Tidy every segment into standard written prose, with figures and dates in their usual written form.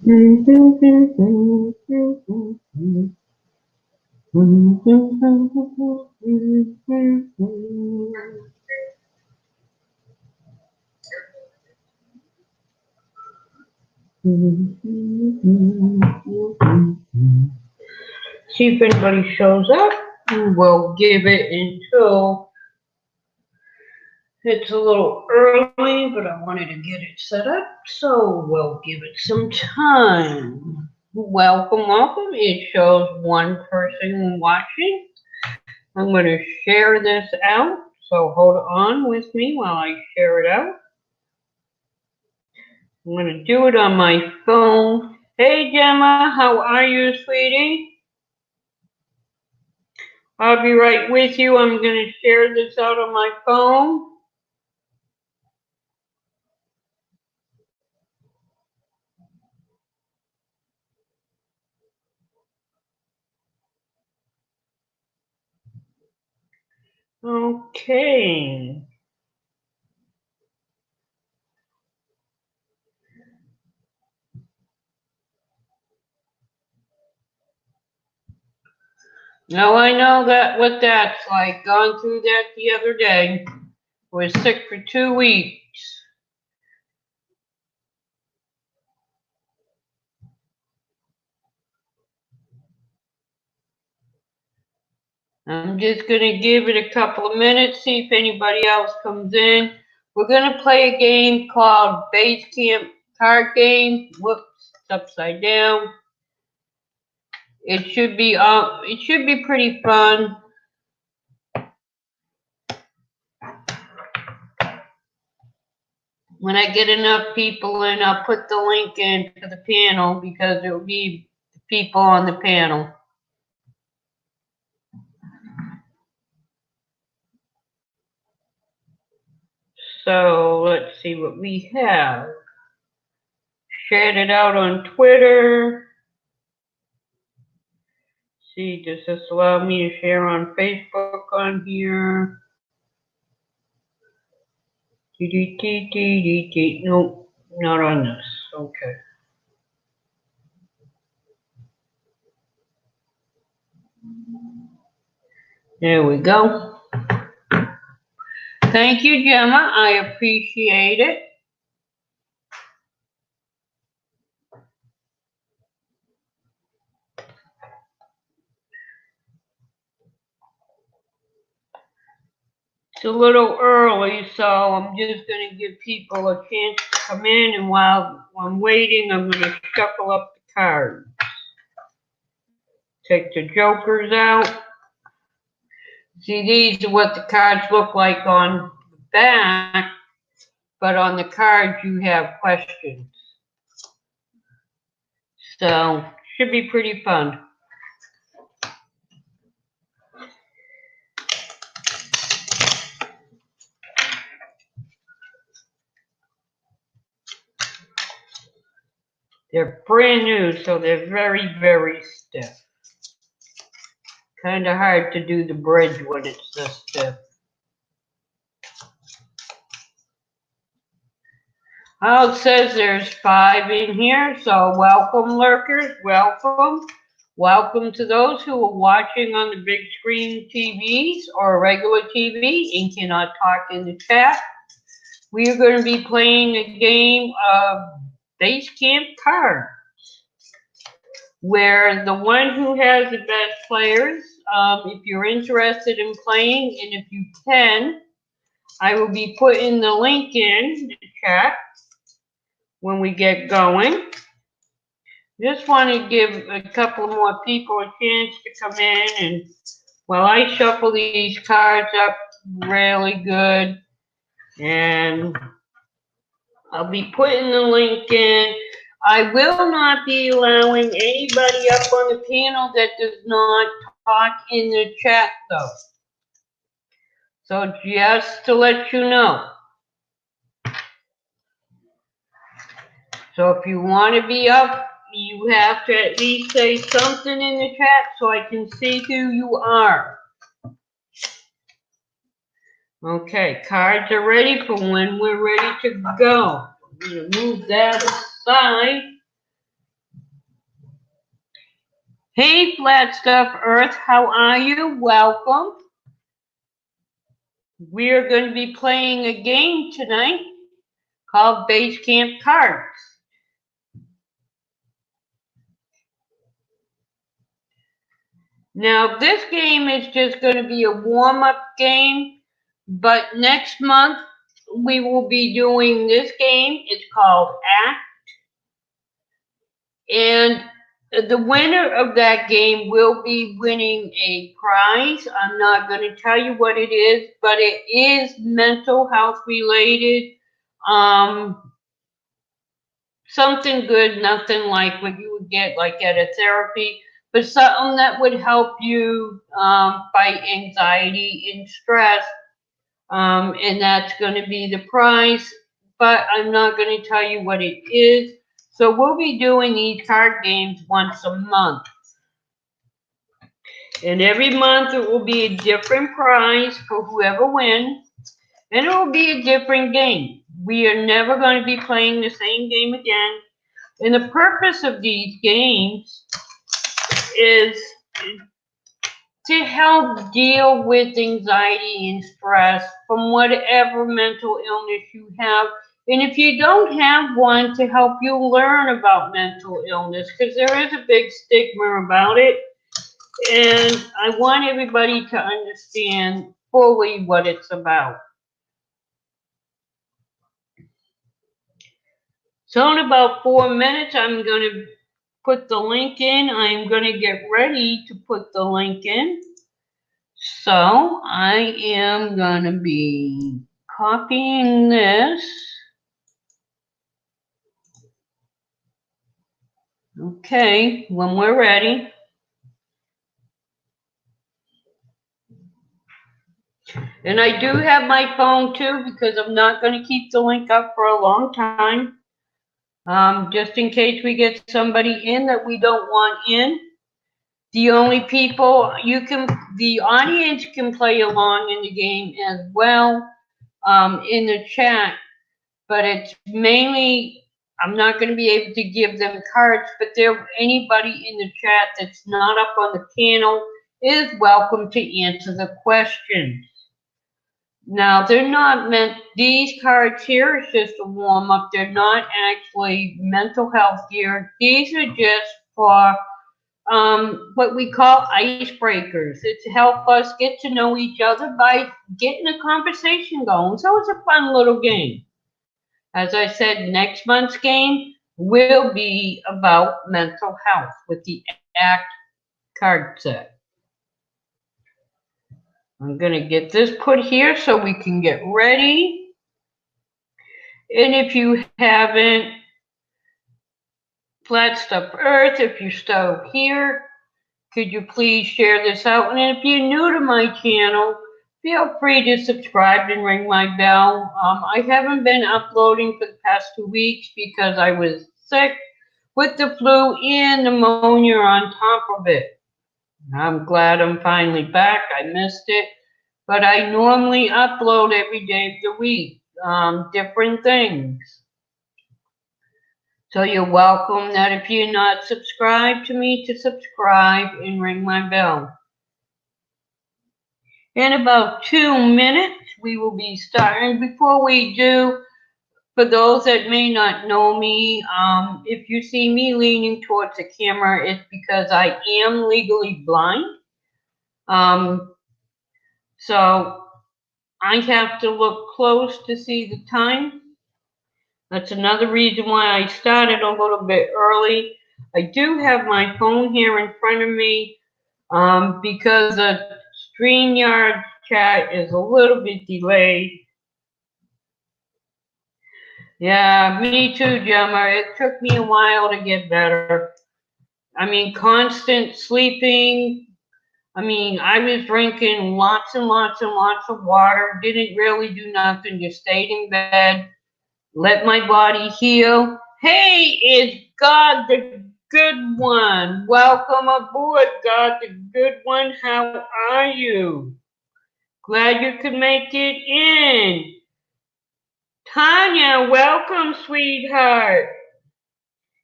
See if anybody shows up. We'll give it until it's a little early, but I wanted to get it set up, so we'll give it some time. Welcome, welcome. It shows one person watching. I'm going to share this out, so hold on with me while I share it out. I'm going to do it on my phone. Hey, Gemma, how are you, sweetie? I'll be right with you. I'm going to share this out on my phone. Okay. Now I know that what that's like. Gone through that the other day. Was sick for 2 weeks. I'm just going to give it a couple of minutes, see if anybody else comes in. We're going to play a game called Basecamp Card Game. Whoops, it's upside down. It should be pretty fun. When I get enough people in, I'll put the link in to the panel because it will be the people on the panel. So let's see what we have. Shared it out on Twitter. See, does this allow me to share on Facebook on here? Nope, not on this. Okay. There we go. Thank you, Gemma. I appreciate it. It's a little early, so I'm just going to give people a chance to come in, and while I'm waiting, I'm going to shuffle up the cards. Take the jokers out. See, these are what the cards look like on the back, but on the cards you have questions. So, should be pretty fun. They're brand new, so they're very, very stiff. Kind of hard to do the bridge when it's this stiff. Oh, it says there's 5 in here, so welcome, lurkers, welcome. Welcome to those who are watching on the big screen TVs or regular TV and cannot talk in the chat. We are going to be playing a game of Basecamp Cards, where the one who has the best players, if you're interested in playing, and if you can, I will be putting the link in the chat when we get going. Just want to give a couple more people a chance to come in, and while I shuffle these cards up really good, and I'll be putting the link in. I will not be allowing anybody up on the panel that does not talk in the chat, though. So just to let you know. So if you want to be up, you have to at least say something in the chat so I can see who you are. Okay, cards are ready for when we're ready to go. I'm going to move that aside. Hey, Flat Stuff Earth, how are you? Welcome. We're going to be playing a game tonight called Basecamp Cards. Now, this game is just going to be a warm-up game, but next month we will be doing this game. It's called Act, and the winner of that game will be winning a prize. I'm not going to tell you what it is, but it is mental health related. Something good, nothing like what you would get like at a therapy, but something that would help you fight anxiety and stress. And that's going to be the prize, but I'm not going to tell you what it is. So we'll be doing these card games once a month. And every month it will be a different prize for whoever wins. And it will be a different game. We are never going to be playing the same game again. And the purpose of these games is to help deal with anxiety and stress from whatever mental illness you have. And if you don't have one, to help you learn about mental illness, because there is a big stigma about it. And I want everybody to understand fully what it's about. So in about 4 minutes, I'm going to put the link in. I'm going to get ready to put the link in. So I am going to be copying this. Okay, when we're ready. And I do have my phone too, because I'm not going to keep the link up for a long time. Just in case we get somebody in that we don't want in. The only people the audience can play along in the game as well in the chat, but it's mainly, I'm not going to be able to give them cards, but anybody in the chat that's not up on the panel is welcome to answer the questions. Now, they're not meant, these cards here is just a warm-up. They're not actually mental health gear. These are just for what we call icebreakers. It's to help us get to know each other by getting a conversation going. So it's a fun little game. As I said, next month's game will be about mental health with the ACT card set. I'm going to get this put here so we can get ready. And if you haven't, Flat Stuff Earth, if you're still here, could you please share this out? And if you're new to my channel, feel free to subscribe and ring my bell. I haven't been uploading for the past 2 weeks because I was sick with the flu and pneumonia on top of it. I'm glad I'm finally back. I missed it. But I normally upload every day of the week, different things. So you're welcome that if you're not subscribed to me, to subscribe and ring my bell. In about 2 minutes, we will be starting. Before we do, for those that may not know me, if you see me leaning towards the camera, it's because I am legally blind. So I have to look close to see the time. That's another reason why I started a little bit early. I do have my phone here in front of me because the StreamYard chat is a little bit delayed. Yeah, me too, Gemma. It took me a while to get better. I mean, constant sleeping. I mean, I was drinking lots and lots and lots of water. Didn't really do nothing. Just stayed in bed. Let my body heal. Hey, it's God the Good One. Welcome aboard, God the Good One. How are you? Glad you could make it in. Tanya, welcome, sweetheart.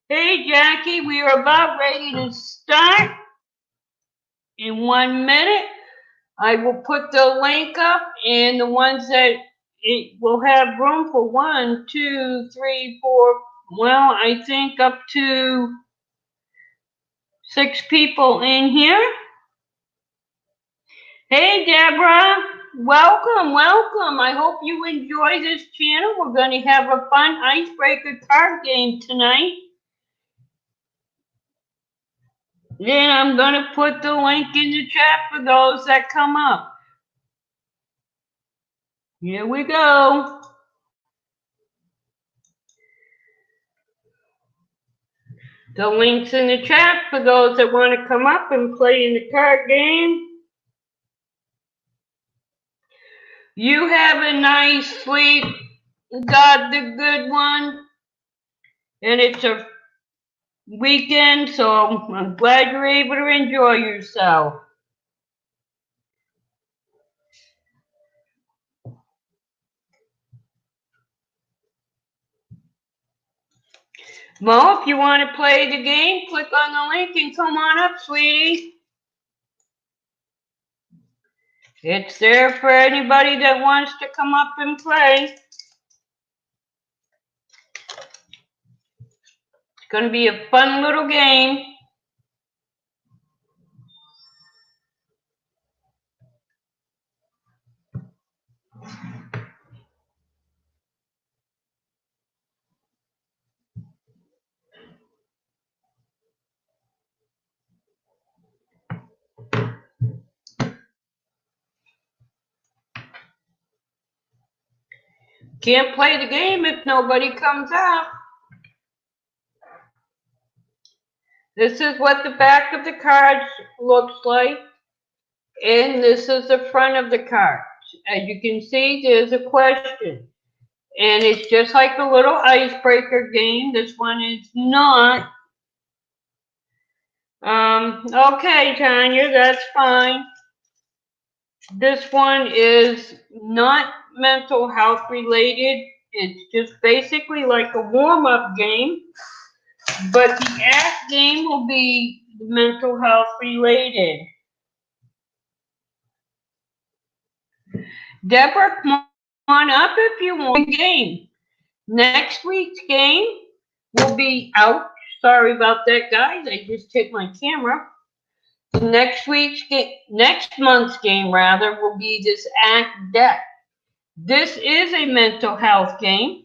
Hey, Jackie, we are about ready to start. in 1 minute. I will put the link up, and the ones that it will have room for 1, 2, 3, 4, well, I think up to 6 people in here. Hey, Deborah, welcome, welcome. I hope you enjoy this channel. We're going to have a fun icebreaker card game tonight. Then I'm going to put the link in the chat for those that come up. Here we go. The link's in the chat for those that want to come up and play in the card game. You have a nice sleep. God the good one. And it's a weekend, so I'm glad you're able to enjoy yourself. Well, if you want to play the game, click on the link and come on up, sweetie. It's there for anybody that wants to come up and play. It's going to be a fun little game. Can't play the game if nobody comes up. This is what the back of the cards looks like. And this is the front of the cards. As you can see, there's a question. And it's just like a little icebreaker game. This one is not. Okay, Tanya, that's fine. This one is not mental health related. It's just basically like a warm-up game. But the act game will be mental health related. Deborah, come on up if you want a game. Next week's game will be out. Sorry about that, guys. I just hit my camera. Next month's game rather, will be this act deck. This is a mental health game.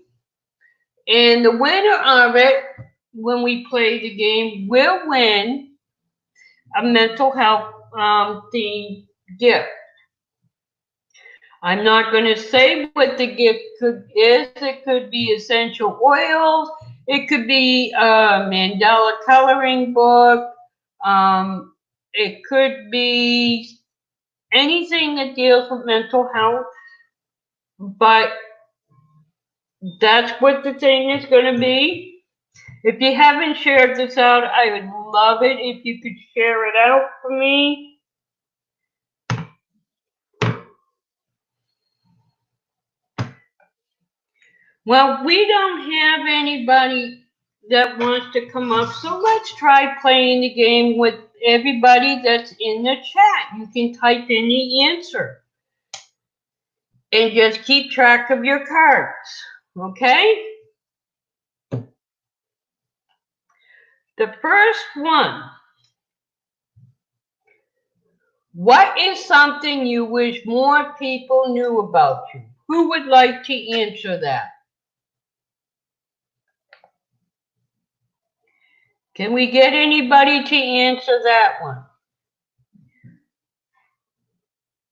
And the winner of it, when we play the game, will win a mental health themed gift. I'm not going to say what the gift is. It could be essential oils. It could be a mandala coloring book. It could be anything that deals with mental health. But that's what the thing is going to be. If you haven't shared this out, I would love it if you could share it out for me. Well, we don't have anybody that wants to come up, so let's try playing the game with everybody that's in the chat. You can type in the answer and just keep track of your cards, okay? The first one. What is something you wish more people knew about you? Who would like to answer that? Can we get anybody to answer that one?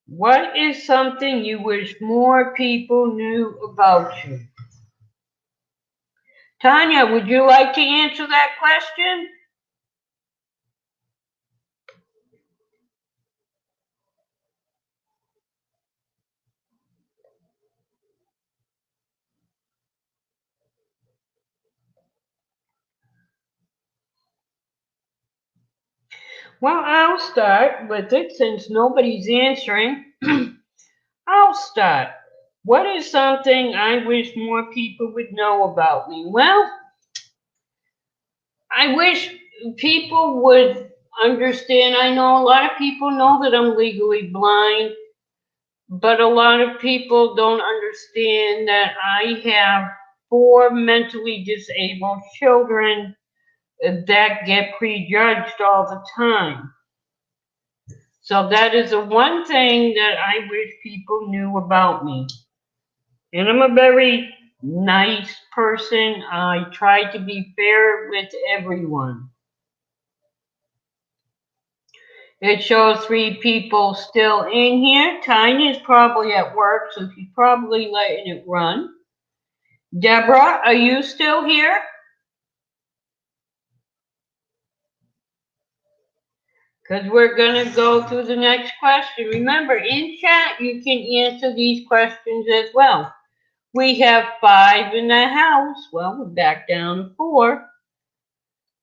What is something you wish more people knew about you? Tanya, would you like to answer that question? Well, I'll start with it since nobody's answering. I'll start. What is something I wish more people would know about me? Well, I wish people would understand, I know a lot of people know that I'm legally blind, but a lot of people don't understand that I have 4 mentally disabled children that get prejudged all the time. So that is the one thing that I wish people knew about me. And I'm a very nice person. I try to be fair with everyone. It shows 3 people still in here. Tanya's probably at work, so she's probably letting it run. Deborah, are you still here? Because we're going to go through the next question. Remember, in chat, you can answer these questions as well. We have 5 in the house. Well, we're back down to 4.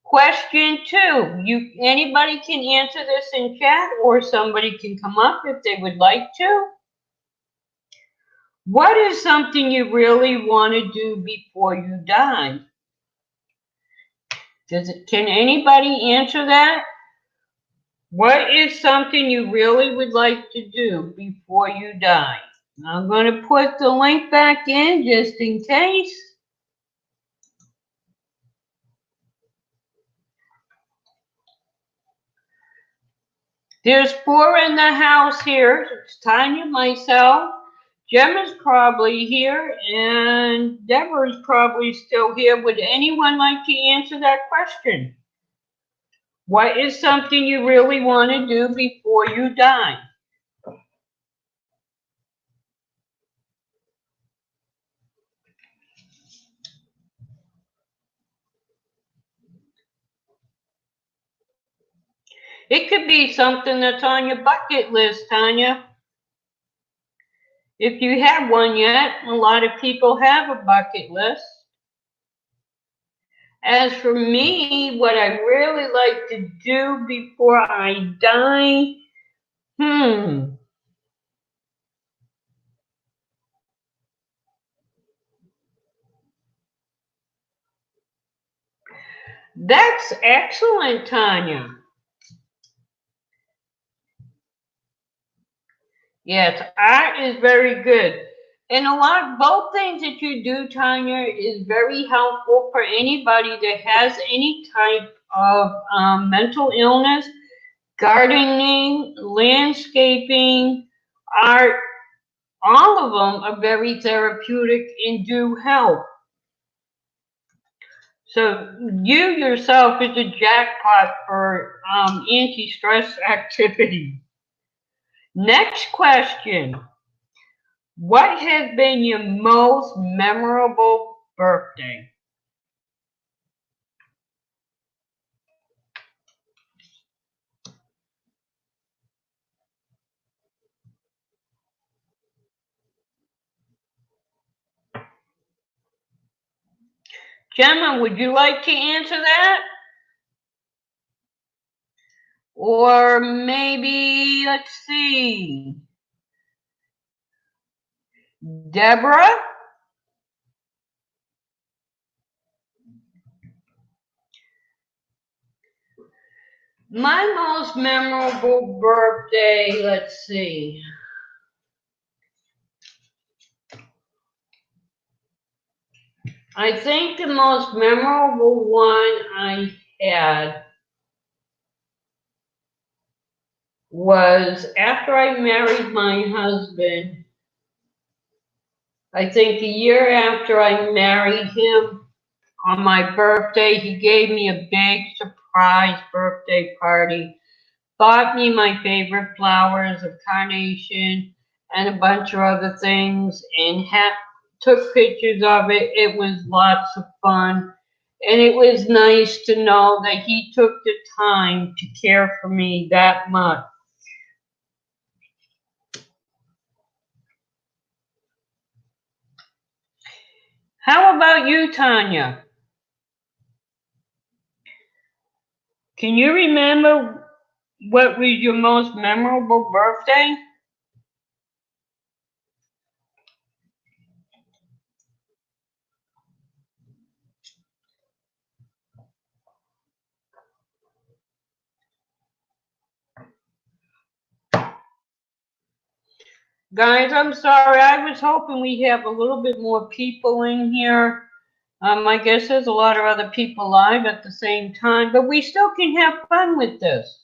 Question 2. Anybody can answer this in chat, or somebody can come up if they would like to. What is something you really want to do before you die? Can anybody answer that? What is something you really would like to do before you die? I'm going to put the link back in just in case. There's 4 in the house here. It's Tanya, myself. Gemma's probably here, and Deborah's probably still here. Would anyone like to answer that question? What is something you really want to do before you die? It could be something that's on your bucket list, Tanya. If you have one yet, a lot of people have a bucket list. As for me, what I really like to do before I die, That's excellent, Tanya. Yes, art is very good. And both things that you do, Tanya, is very helpful for anybody that has any type of mental illness. Gardening, landscaping, art, all of them are very therapeutic and do help. So you yourself is a jackpot for anti-stress activity. Next question. What has been your most memorable birthday? Gemma, would you like to answer that? Or maybe, let's see, Deborah? My most memorable birthday, let's see. I think the most memorable one I had was after I married my husband. I think a year after I married him, on my birthday, he gave me a big surprise birthday party. Bought me my favorite flowers of carnation and a bunch of other things, and took pictures of it. It was lots of fun. And it was nice to know that he took the time to care for me that much. How about you, Tanya? Can you remember what was your most memorable birthday? Guys, I'm sorry. I was hoping we have a little bit more people in here. I guess there's a lot of other people live at the same time, but we still can have fun with this.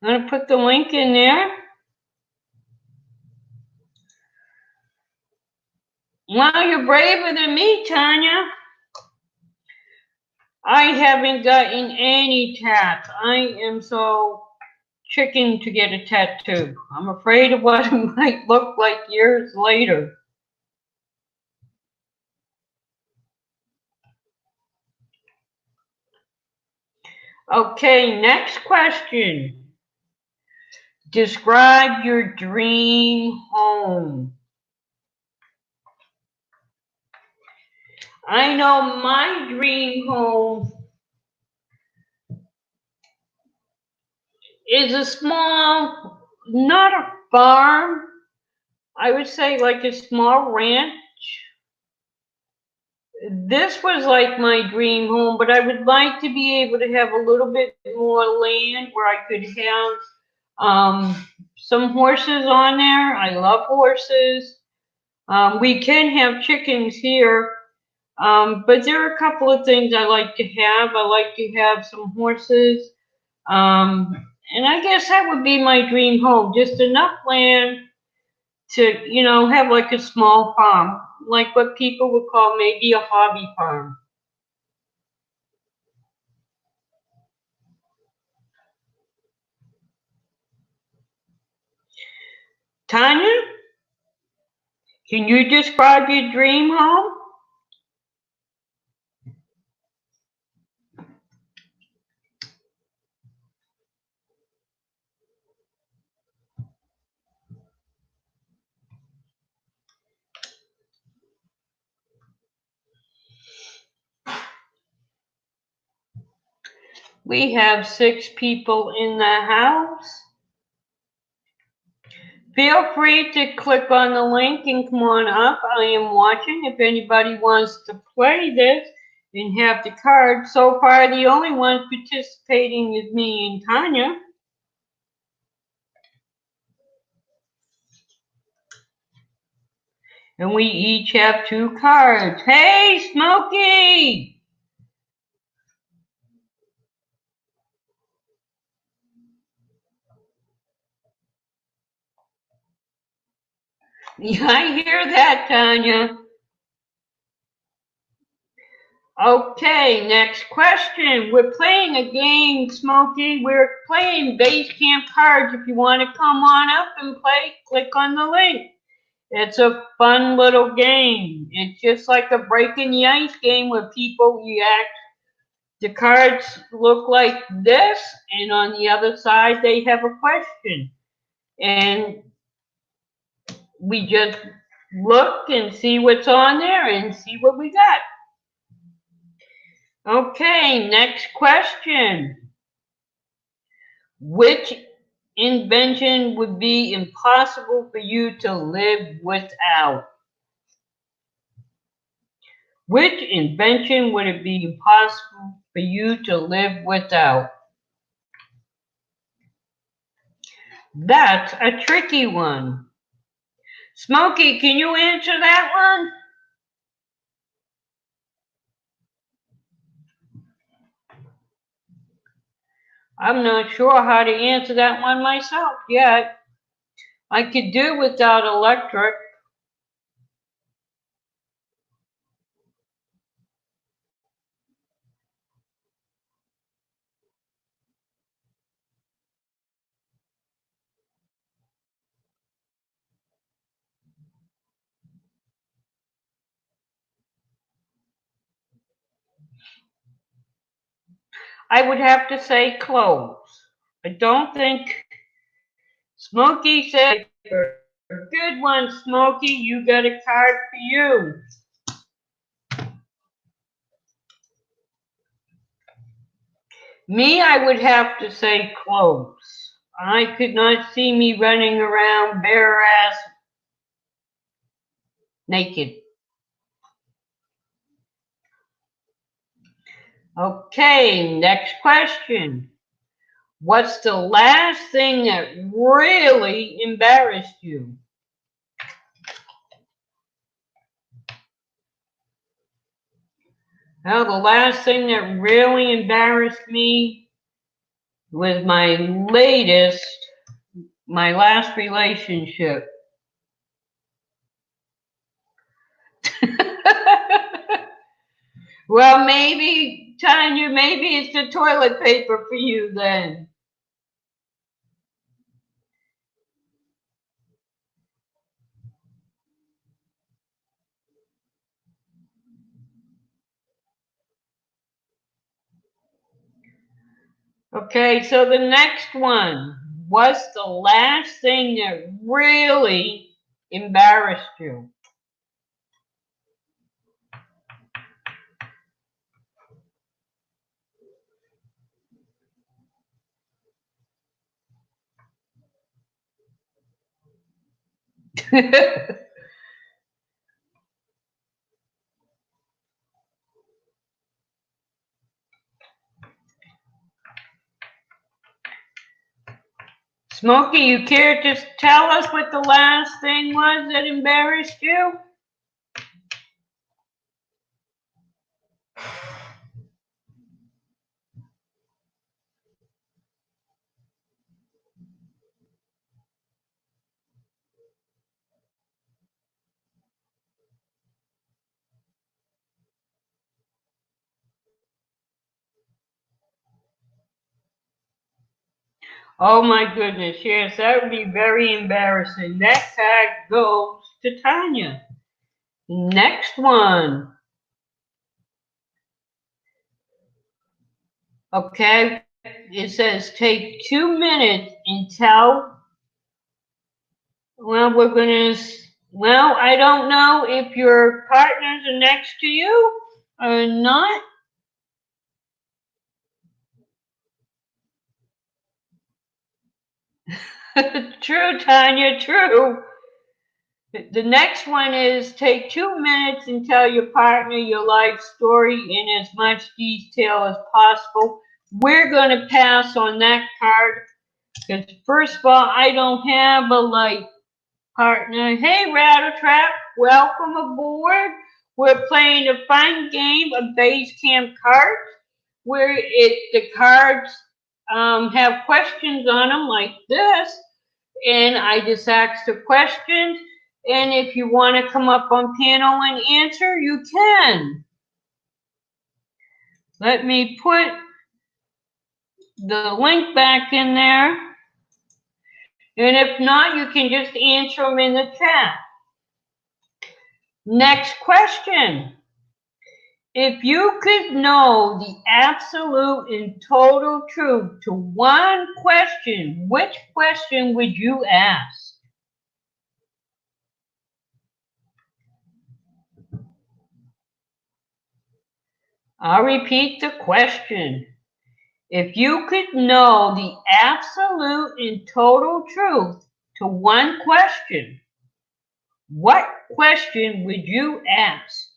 I'm going to put the link in there. Wow, you're braver than me, Tanya. I haven't gotten any tats. I am so chicken to get a tattoo. I'm afraid of what it might look like years later. Okay, next question. Describe your dream home. I know my dream home is a small, not a farm, I would say like a small ranch. This was like my dream home, but I would like to be able to have a little bit more land where I could have some horses on there. I love horses. We can have chickens here, but there are a couple of things I like to have. I like to have some horses. And I guess that would be my dream home, just enough land to, have like a small farm, like what people would call maybe a hobby farm. Tanya, can you describe your dream home? We have 6 people in the house. Feel free to click on the link and come on up. I am watching if anybody wants to play this and have the card. So far, the only one participating is me and Tanya. And we each have 2 cards. Hey, Smokey! Yeah, I hear that, Tanya. Okay, next question. We're playing a game, Smokey. We're playing Basecamp Cards. If you want to come on up and play, click on the link. It's a fun little game. It's just like a breaking the ice game where people react. The cards look like this, and on the other side they have a question. And we just look and see what's on there and see what we got. Okay, next question. Which invention would be impossible for you to live without? Which invention would it be impossible for you to live without? That's a tricky one. Smokey, can you answer that one? I'm not sure how to answer that one myself yet. I could do without electric. I would have to say clothes. I don't think Smokey said a good one, Smokey. You got a card for you. Me, I would have to say clothes. I could not see me running around bare ass naked. Okay, next question. What's the last thing that really embarrassed you? Well, the last thing that really embarrassed me was my last relationship. Well, maybe, Tanya, maybe it's the toilet paper for you then. Okay, so the next one. What's the last thing that really embarrassed you? Smokey, you care to tell us what the last thing was that embarrassed you? Oh my goodness, yes, that would be very embarrassing. That tag goes to Tanya. Next one. Okay, it says take 2 minutes and tell. Well, I don't know if your partners are next to you or not. True, Tanya, true. The next one is take 2 minutes and tell your partner your life story in as much detail as possible. We're going to pass on that card because, first of all, I don't have a life partner. Hey, Rattletrap, welcome aboard. We're playing a fun game of Basecamp cards where the cards have questions on them like this, and I just ask the questions. And if you want to come up on panel and answer, you can. Let me put the link back in there. And if not, you can just answer them in the chat. Next question. If you could know the absolute and total truth to one question, which question would you ask? I'll repeat the question. If you could know the absolute and total truth to one question, what question would you ask?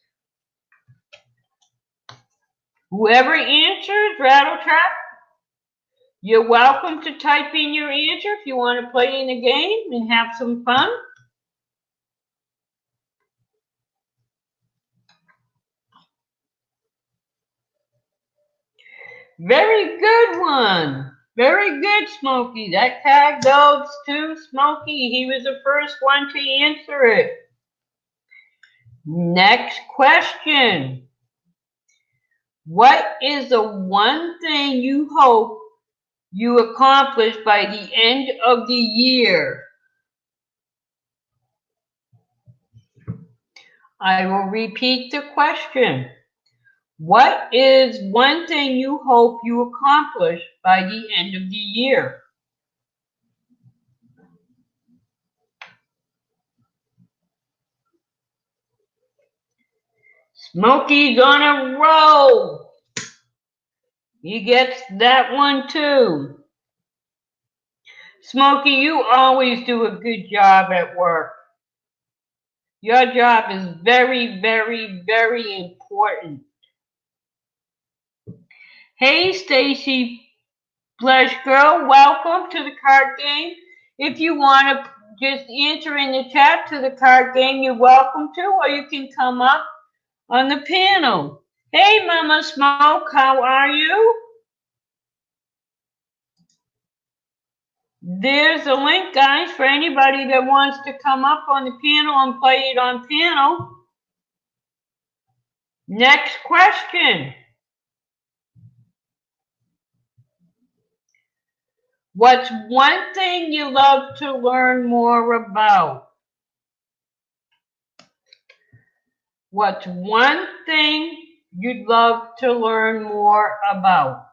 Whoever answers, Rattletrap, you're welcome to type in your answer if you want to play in the game and have some fun. Very good one. Very good, Smokey. That tag goes to Smokey. He was the first one to answer it. Next question. What is the one thing you hope you accomplish by the end of the year? I will repeat the question. What is one thing you hope you accomplish by the end of the year? Smokey's on a roll. He gets that one too. Smokey, you always do a good job at work. Your job is very, very, very important. Hey, Stacy Flesh Girl, welcome to the card game. If you want to just answer in the chat to the card game, you're welcome to, or you can come up on the panel. Hey, Mama Smoke, how are you? There's a link, guys, for anybody that wants to come up on the panel and play it on panel. Next question. What's one thing you love to learn more about? What's one thing you'd love to learn more about?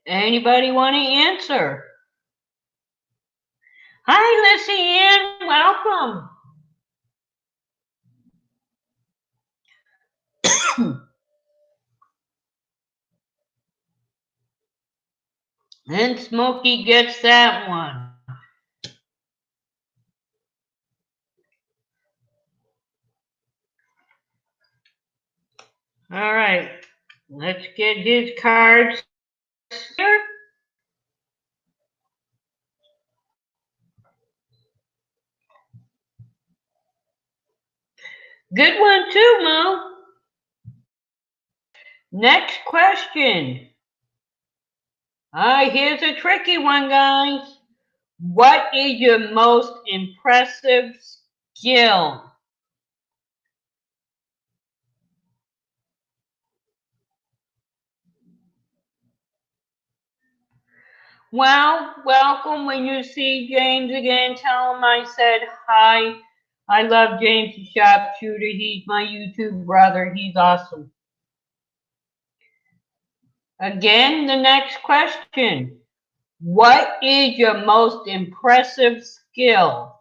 Anybody want to answer? Hi, Lissy Ann, welcome. And Smokey gets that one. All right, let's get his cards here. Good one too, Mo. Next question. Here's a tricky one, guys. What is your most impressive skill? Well, welcome. When you see James again, tell him I said hi. I love James the Sharpshooter. He's my YouTube brother. He's awesome. Again, the next question. What is your most impressive skill?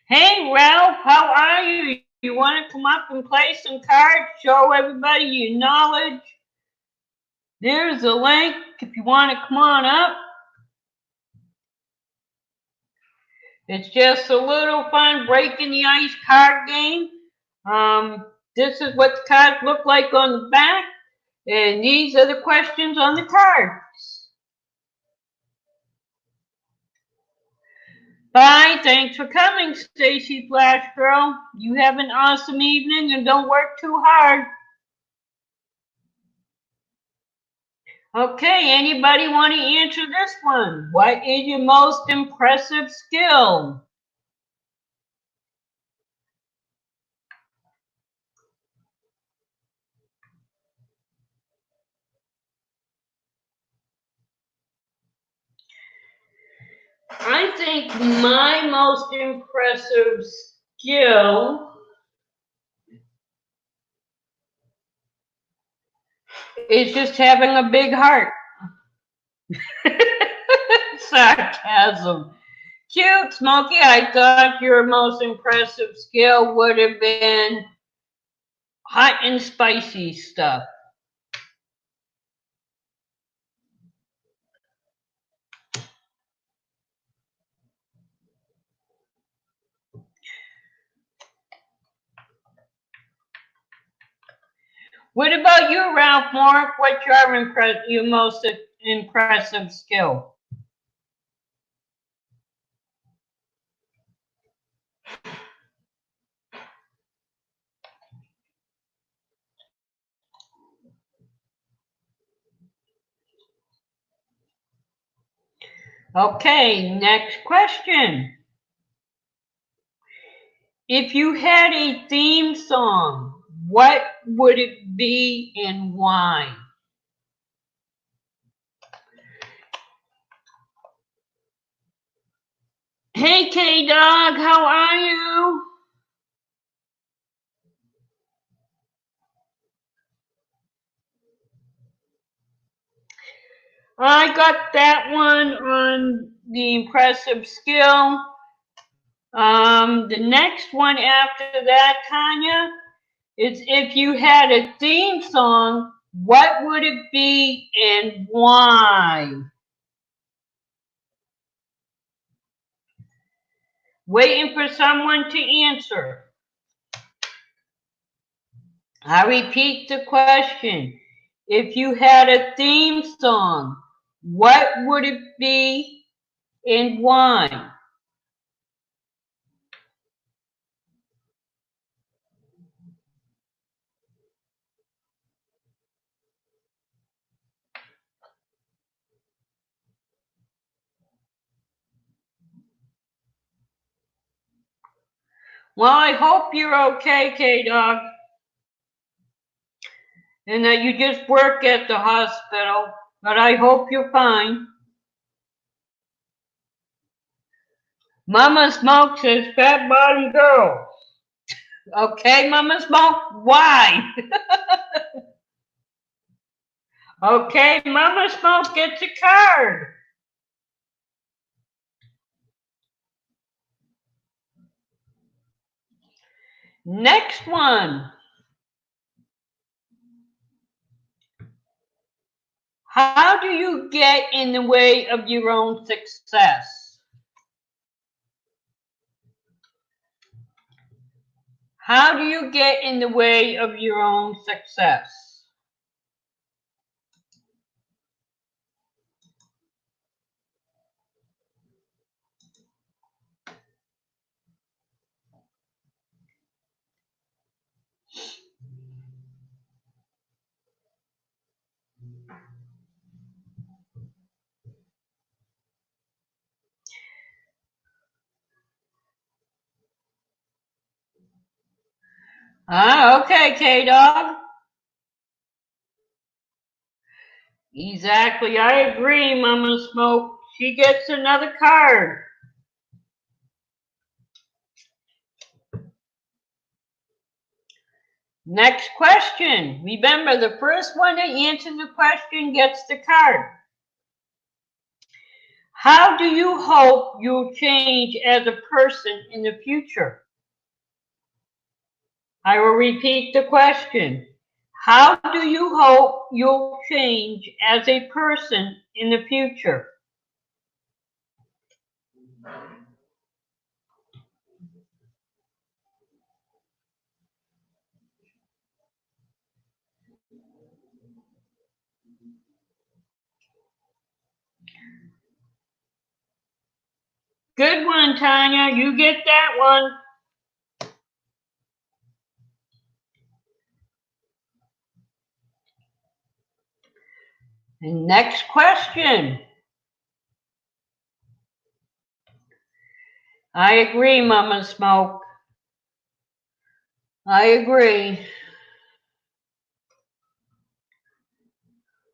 Hey, Ralph, how are you? You want to come up and play some cards? Show everybody your knowledge? There's a link if you want to come on up. It's just a little fun breaking the ice card game. This is what the cards look like on the back, and these are the questions on the cards. Bye. Thanks for coming, Stacy Flash Girl. You have an awesome evening and don't work too hard. Okay, anybody want to answer this one? What is your most impressive skill? I think my most impressive skill is just having a big heart. Sarcasm. Cute, Smokey. I thought your most impressive skill would have been hot and spicy stuff. What about you, Ralph Mark? What's your most impressive skill? Okay, next question. If you had a theme song, what would it be and why? Hey, K-Dog, how are you? I got that one on the impressive skill. The next one after that, Tanya, is if you had a theme song, What would it be and why? Waiting for someone to answer. I repeat the question. If you had a theme song, what would it be and why? Well, I hope you're okay, K-Dog, and that you just work at the hospital, but I hope you're fine. Mama Smoke says, fat bottom girl. Okay, Mama Smoke, why? Okay, Mama Smoke gets a card. Next one. How do you get in the way of your own success? How do you get in the way of your own success? Okay, K-Dog. Exactly, I agree, Mama Smoke. She gets another card. Next question. Remember, the first one to answer the question gets the card. How do you hope you'll change as a person in the future? I will repeat the question. How do you hope you'll change as a person in the future? Good one, Tanya. You get that one. And next question. I agree, Mama Smoke. I agree.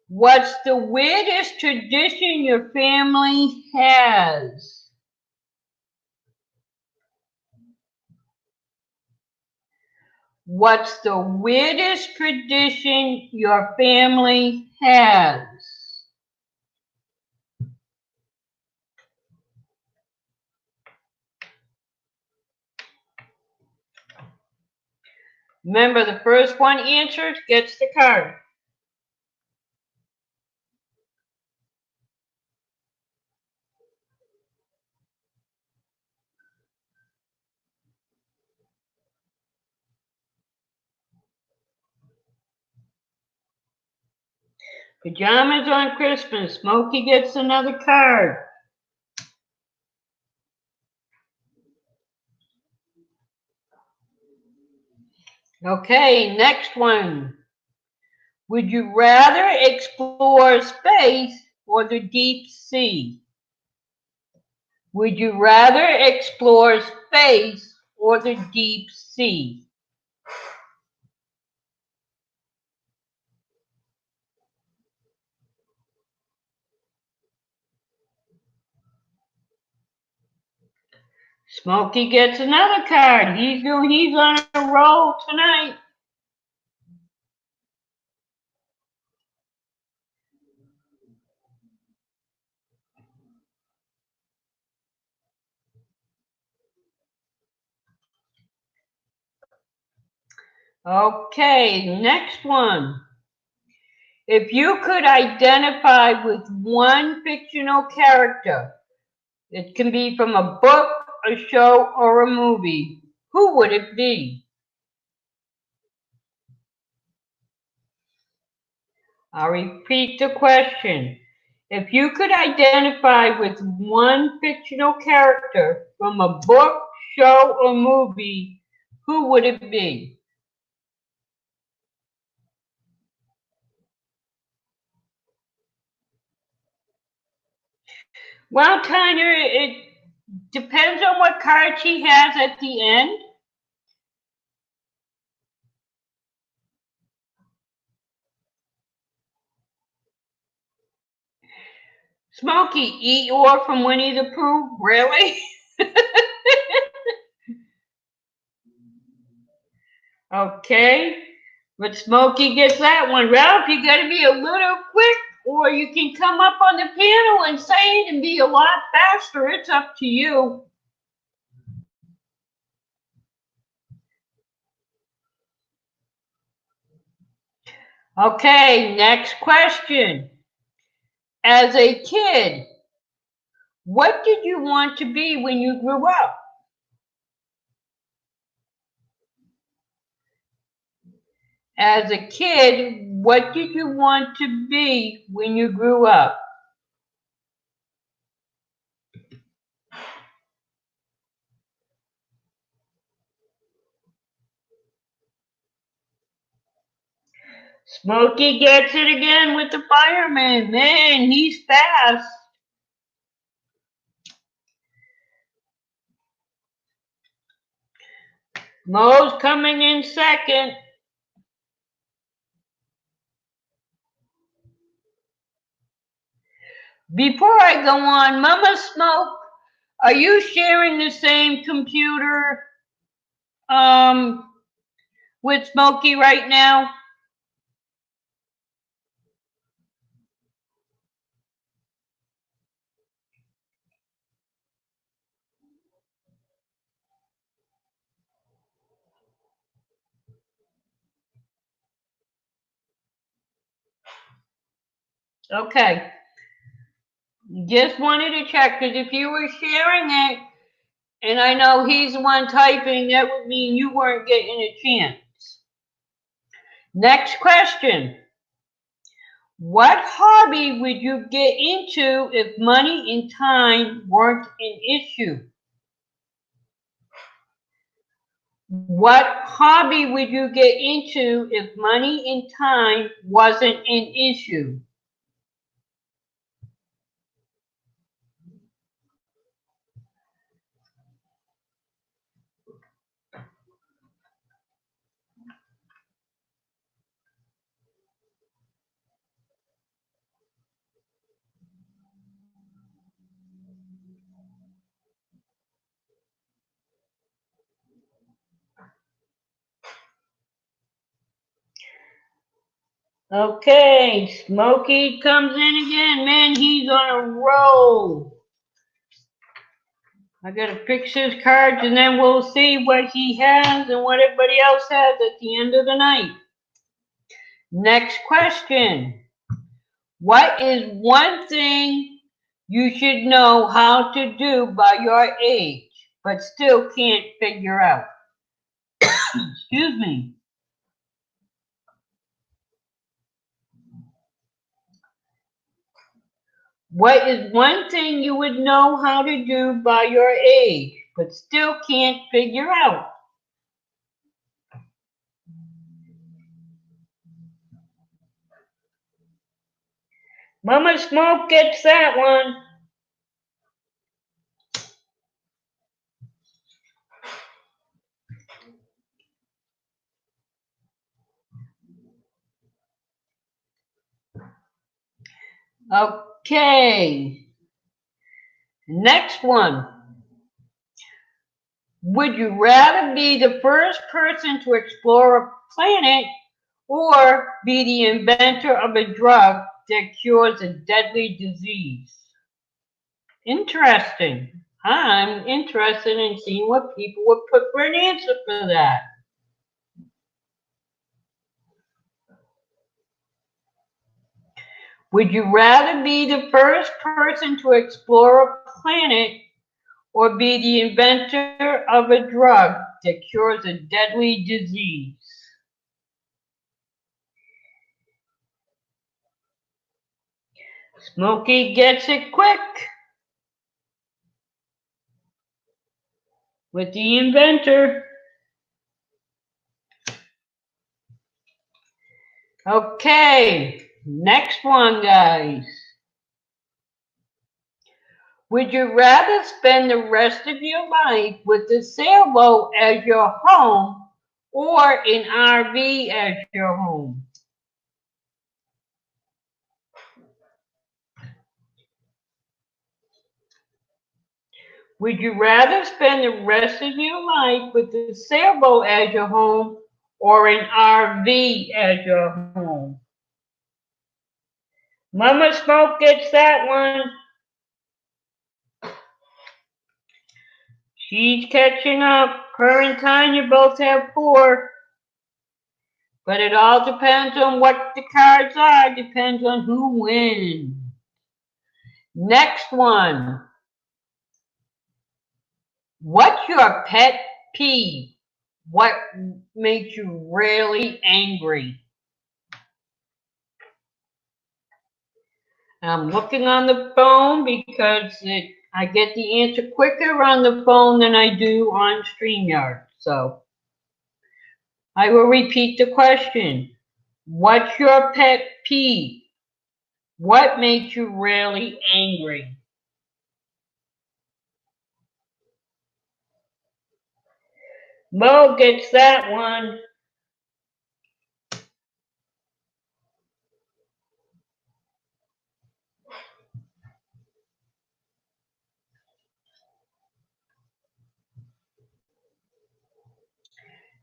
What's the weirdest tradition your family has? What's the weirdest tradition your family has? Remember, the first one answers gets the card. Pajamas on Christmas. Smokey gets another card. Okay, next one. Would you rather explore space or the deep sea? Would you rather explore space or the deep sea? Smokey gets another card. He's on a roll tonight. Okay, next one. If you could identify with one fictional character, it can be from a book, a show, or a movie, who would it be? I'll repeat the question. If you could identify with one fictional character from a book, show, or movie, who would it be? Well, Tanya, it depends on what card she has at the end. Smokey, Eeyore from Winnie the Pooh? Really? Okay. But Smokey gets that one. Ralph, you got to be a little quick, or you can come up on the panel and say it and be a lot faster. It's up to you. Okay, next question. As a kid, what did you want to be when you grew up? As a kid, what did you want to be when you grew up? Smokey gets it again with the fireman. Man, he's fast. Mo's coming in second. Before I go on, Mama Smoke, are you sharing the same computer with Smokey right now? Okay. Just wanted to check, because if you were sharing it, and I know he's the one typing, that would mean you weren't getting a chance. Next question. What hobby would you get into if money and time weren't an issue? What hobby would you get into if money and time wasn't an issue? Okay, Smokey comes in again. Man, he's on a roll. I gotta fix his cards and then we'll see what he has and what everybody else has at the end of the night. Next question. What is one thing you should know how to do by your age, but still can't figure out? Excuse me. What is one thing you would know how to do by your age, but still can't figure out? Mama Smoke gets that one. Okay. Next one. Would you rather be the first person to explore a planet or be the inventor of a drug that cures a deadly disease? Interesting. I'm interested in seeing what people would put for an answer for that. Would you rather be the first person to explore a planet or be the inventor of a drug that cures a deadly disease? Smokey gets it quick with the inventor. Okay, next one, guys. Would you rather spend the rest of your life with a sailboat as your home or an RV as your home? Would you rather spend the rest of your life with a sailboat as your home or an RV as your home? Mama Smoke gets that one. She's catching up. Her and Tanya both have 4. But it all depends on what the cards are. Depends on who wins. Next one. What's your pet peeve? What makes you really angry? I'm looking on the phone because I get the answer quicker on the phone than I do on StreamYard. So I will repeat the question. What's your pet peeve? What makes you really angry? Mo gets that one.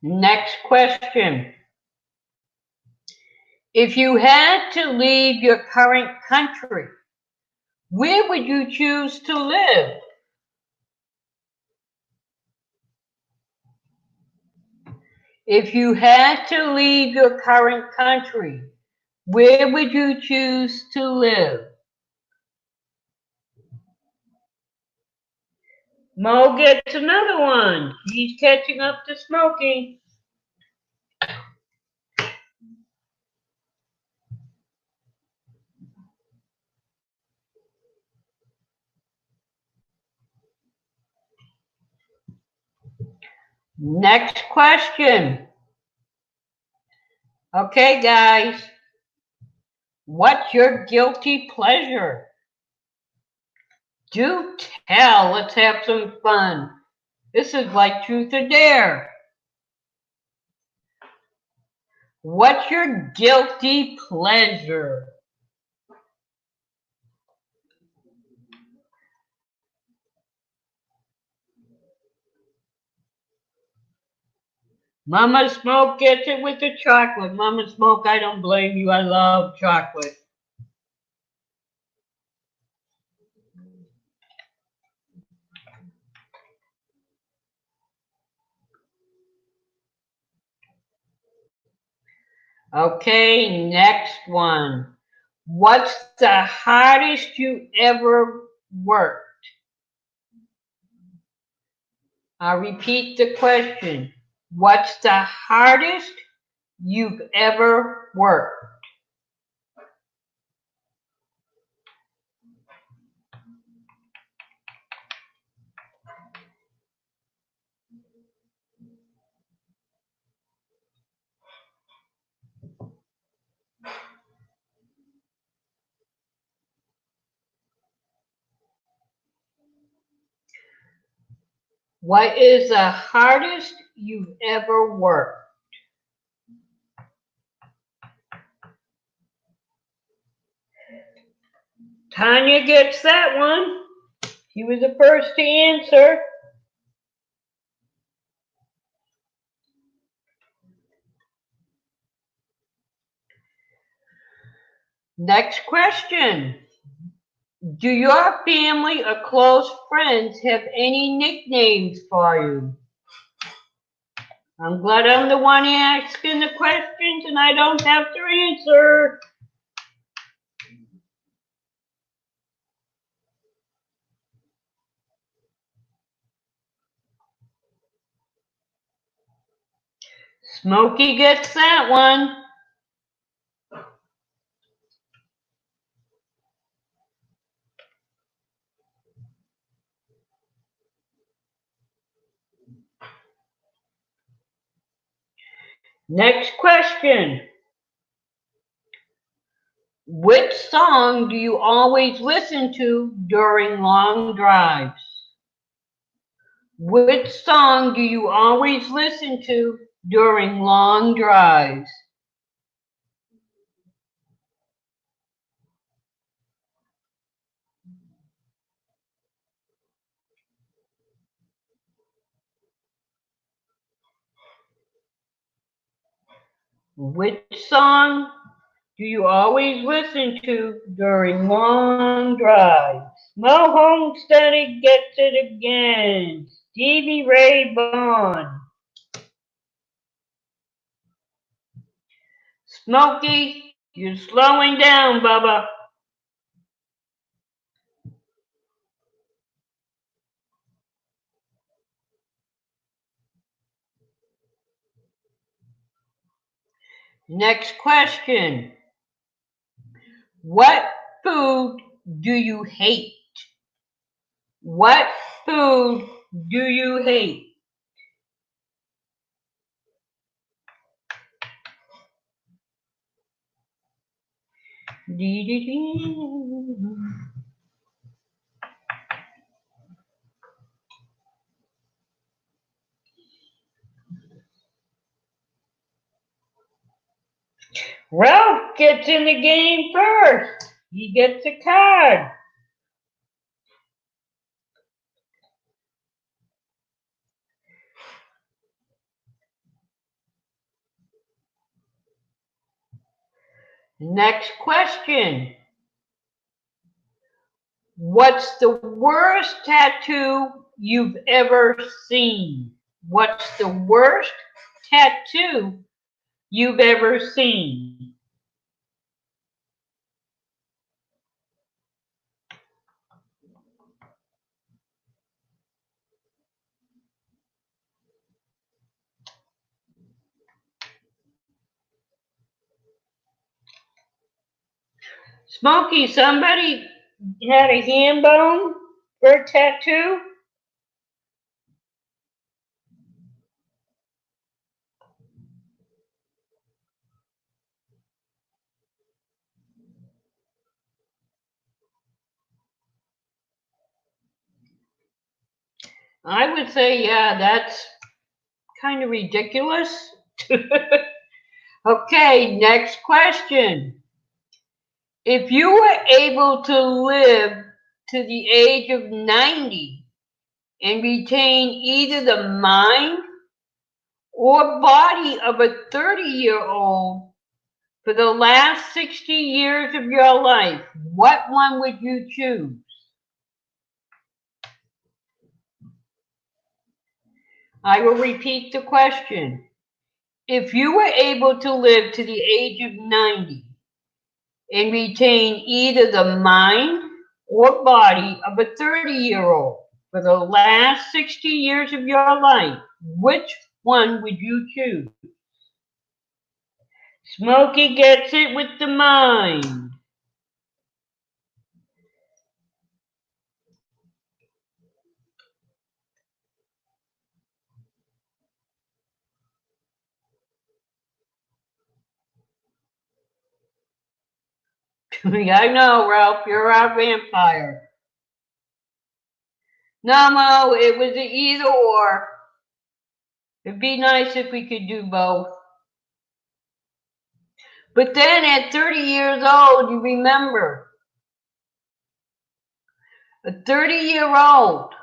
Next question. If you had to leave your current country, where would you choose to live? If you had to leave your current country, where would you choose to live? Mo gets another one. He's catching up to Smokey. Next question. Okay, guys. What's your guilty pleasure? Do tell. Let's have some fun. This is like Truth or Dare. What's your guilty pleasure? Mama Smoke gets it with the chocolate. Mama Smoke, I don't blame you. I love chocolate. Okay, next one. What's the hardest you ever worked? I'll repeat the question. What's the hardest you've ever worked? What is the hardest you've ever worked? Tanya gets that one. She was the first to answer. Next question. Do your family or close friends have any nicknames for you? I'm glad I'm the one asking the questions and I don't have to answer. Smokey gets that one. Next question. Which song do you always listen to during long drives? Which song do you always listen to during long drives? Which song do you always listen to during long drives? Mo Homesteaded gets it again. Stevie Ray Vaughan. Smokey, you're slowing down, Bubba. Next question. What food do you hate? What food do you hate? Ralph gets in the game first. He gets a card. Next question. What's the worst tattoo you've ever seen? What's the worst tattoo you've ever seen? Smokey, somebody had a hand bone for a tattoo? I would say, yeah, that's kind of ridiculous. Okay, next question. If you were able to live to the age of 90 and retain either the mind or body of a 30-year-old for the last 60 years of your life, what one would you choose? I will repeat the question. If you were able to live to the age of 90 and retain either the mind or body of a 30-year-old for the last 60 years of your life, which one would you choose? Smokey gets it with the mind. I know, Ralph, you're our vampire. No, Mo, it was an either or. It'd be nice if we could do both. But then at 30 years old, you remember, a 30-year-old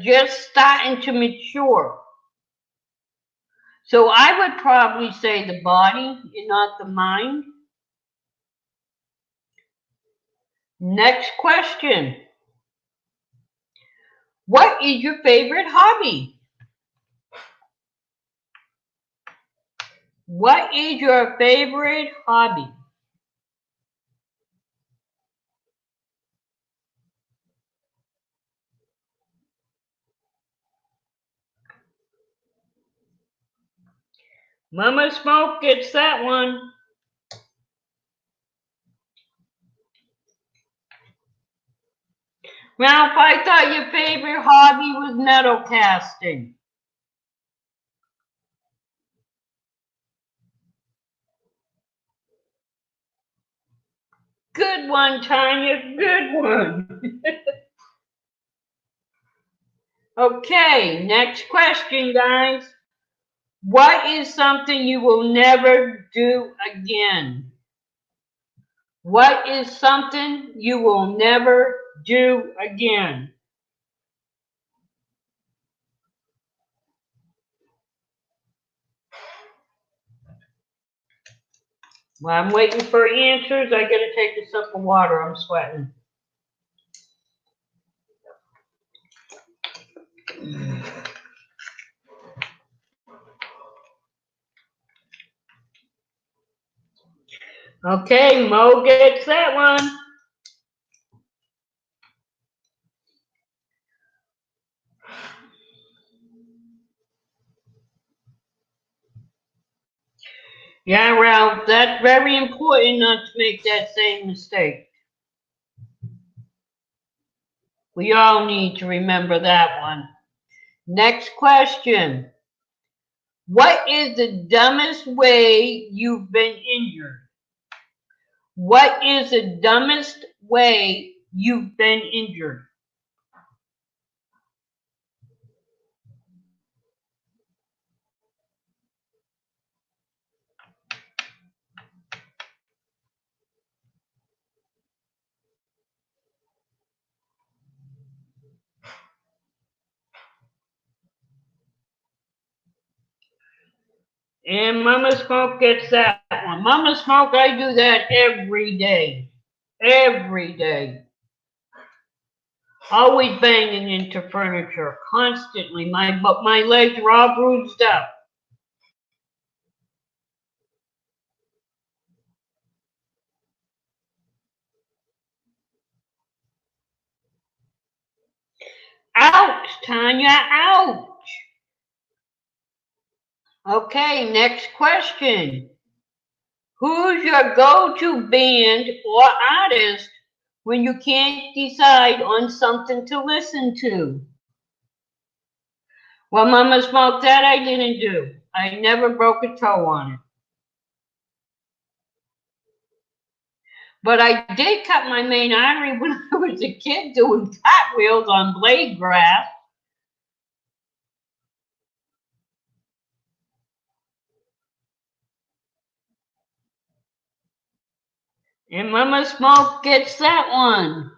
just starting to mature. So I would probably say the body and not the mind. Next question. What is your favorite hobby? What is your favorite hobby? Mama Smoke gets that one. Ralph, I thought your favorite hobby was metal casting. Good one, Tanya, good one. Okay, next question, guys. What is something you will never do again? What is something you will never do again? While I'm waiting for answers, I gotta take a sip of water. I'm sweating. Okay, Mo gets that one. Yeah, Ralph, that's very important not to make that same mistake. We all need to remember that one. Next question. What is the dumbest way you've been injured? What is the dumbest way you've been injured? And Mama Smoke gets that one. Mama Smoke, I do that every day. Every day. Always banging into furniture, constantly. But my legs are all bruised up. Ouch, Tanya, ouch. Okay, next question. Who's your go-to band or artist when you can't decide on something to listen to? Well, Mama Smoke, that I didn't do. I never broke a toe on it. But I did cut my main artery when I was a kid doing cartwheels on blade grass. And Mama Smoke gets that one.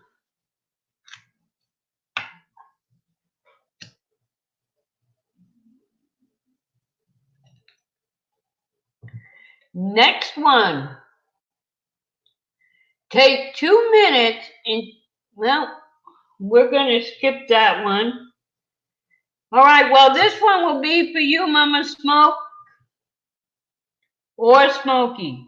Next one. Take 2 minutes and, well, we're going to skip that one. All right, well, this one will be for you, Mama Smoke or Smokey.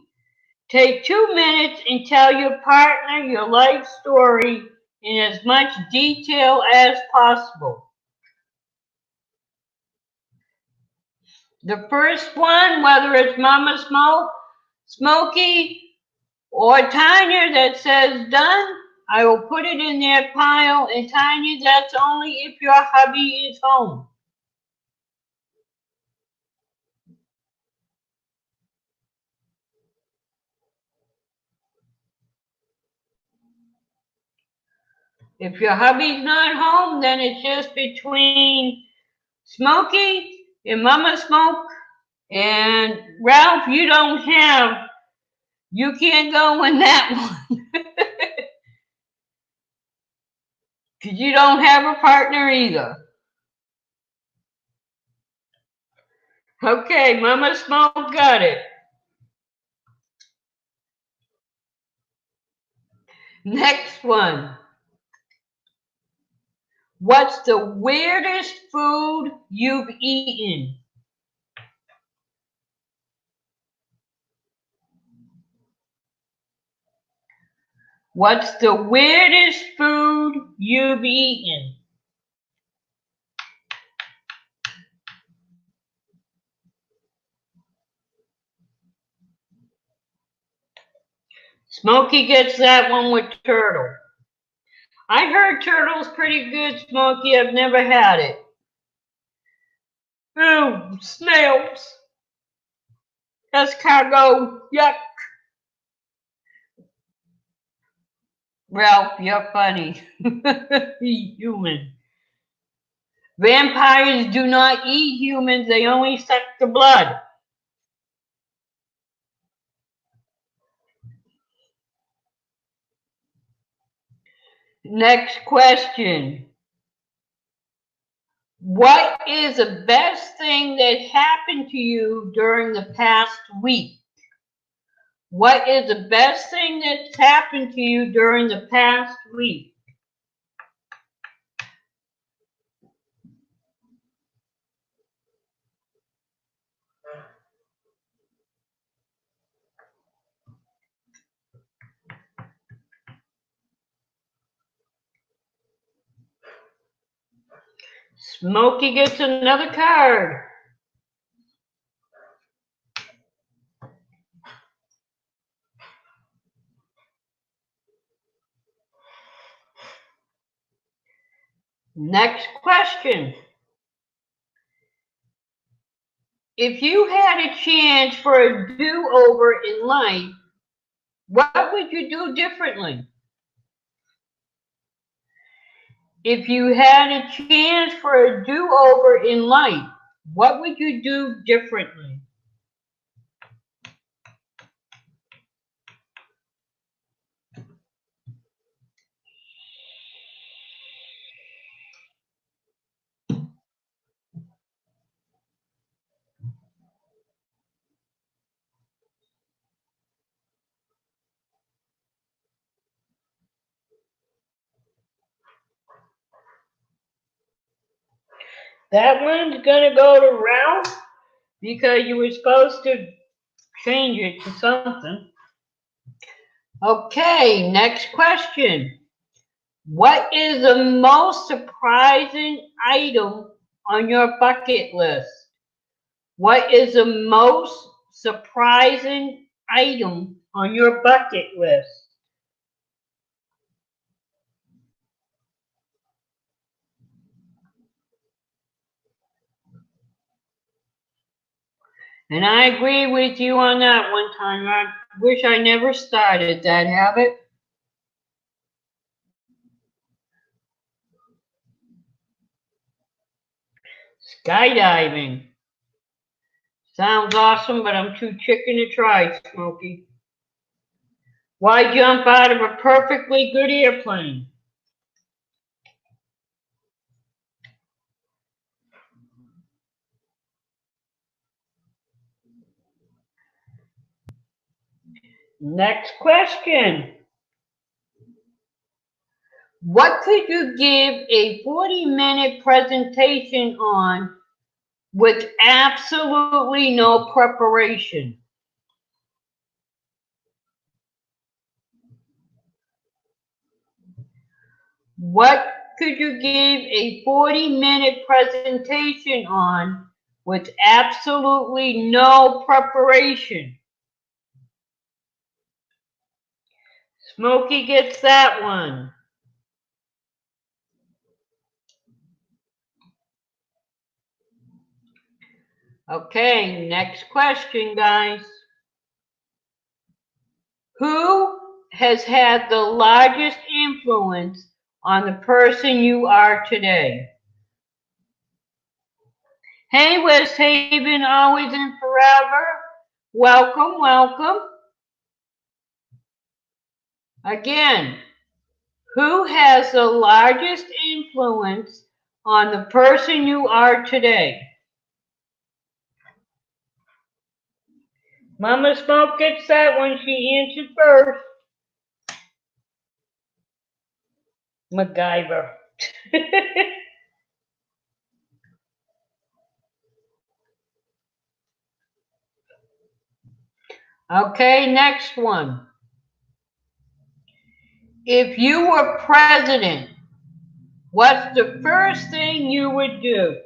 Take 2 minutes and tell your partner your life story in as much detail as possible. The first one, whether it's Mama Smoke, Smokey, or Tanya that says done, I will put it in that pile, and Tanya, that's only if your hubby is home. If your hubby's not home, then it's just between Smokey and Mama Smoke. And Ralph, you can't go in that one. Because you don't have a partner either. Okay, Mama Smoke got it. Next one. What's the weirdest food you've eaten? What's the weirdest food you've eaten? Smokey gets that one with turtle. I heard turtle's pretty good, Smokey. I've never had it. Ooh, snails. Escargot. Yuck. Ralph, you're funny. Human. Vampires do not eat humans. They only suck the blood. Next question. What is the best thing that happened to you during the past week? What is the best thing that's happened to you during the past week? Smokey gets another card. Next question. If you had a chance for a do-over in life, what would you do differently? If you had a chance for a do-over in life, what would you do differently? That one's gonna go to Ralph because you were supposed to change it to something. Okay, next question. What is the most surprising item on your bucket list? What is the most surprising item on your bucket list? And I agree with you on that one time. I wish I never started that habit. Skydiving. Sounds awesome, but I'm too chicken to try, Smokey. Why jump out of a perfectly good airplane? Next question. What could you give a 40-minute presentation on with absolutely no preparation? What could you give a 40-minute presentation on with absolutely no preparation? Smokey gets that one. Okay, next question, guys. Who has had the largest influence on the person you are today? Hey, West Haven, always and forever. Welcome, welcome. Again, who has the largest influence on the person you are today? Mama Smoke gets that one. She answered first. MacGyver. Okay, next one. If you were president, what's the first thing you would do?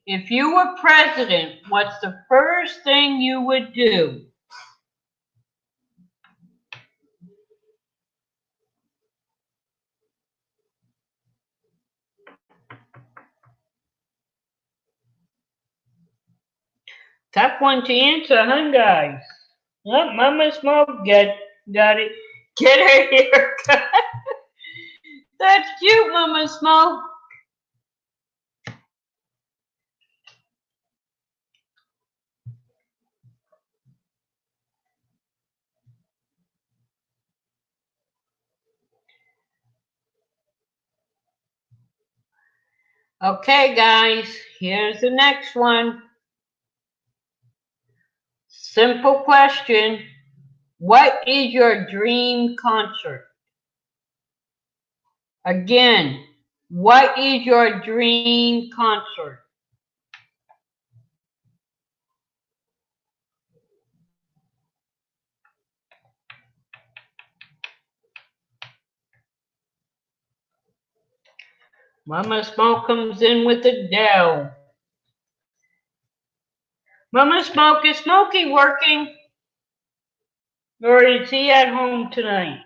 If you were president, what's the first thing you would do? Tough one to answer, huh, guys? Oh, Mama Smoke got it. Get her haircut. That's cute, Mama Smoke. Okay, guys, here's the next one. Simple question. What is your dream concert? Again, what is your dream concert? Mama Smoke comes in with a dough. Mama Smoke, is Smokey working? Or is he at home tonight?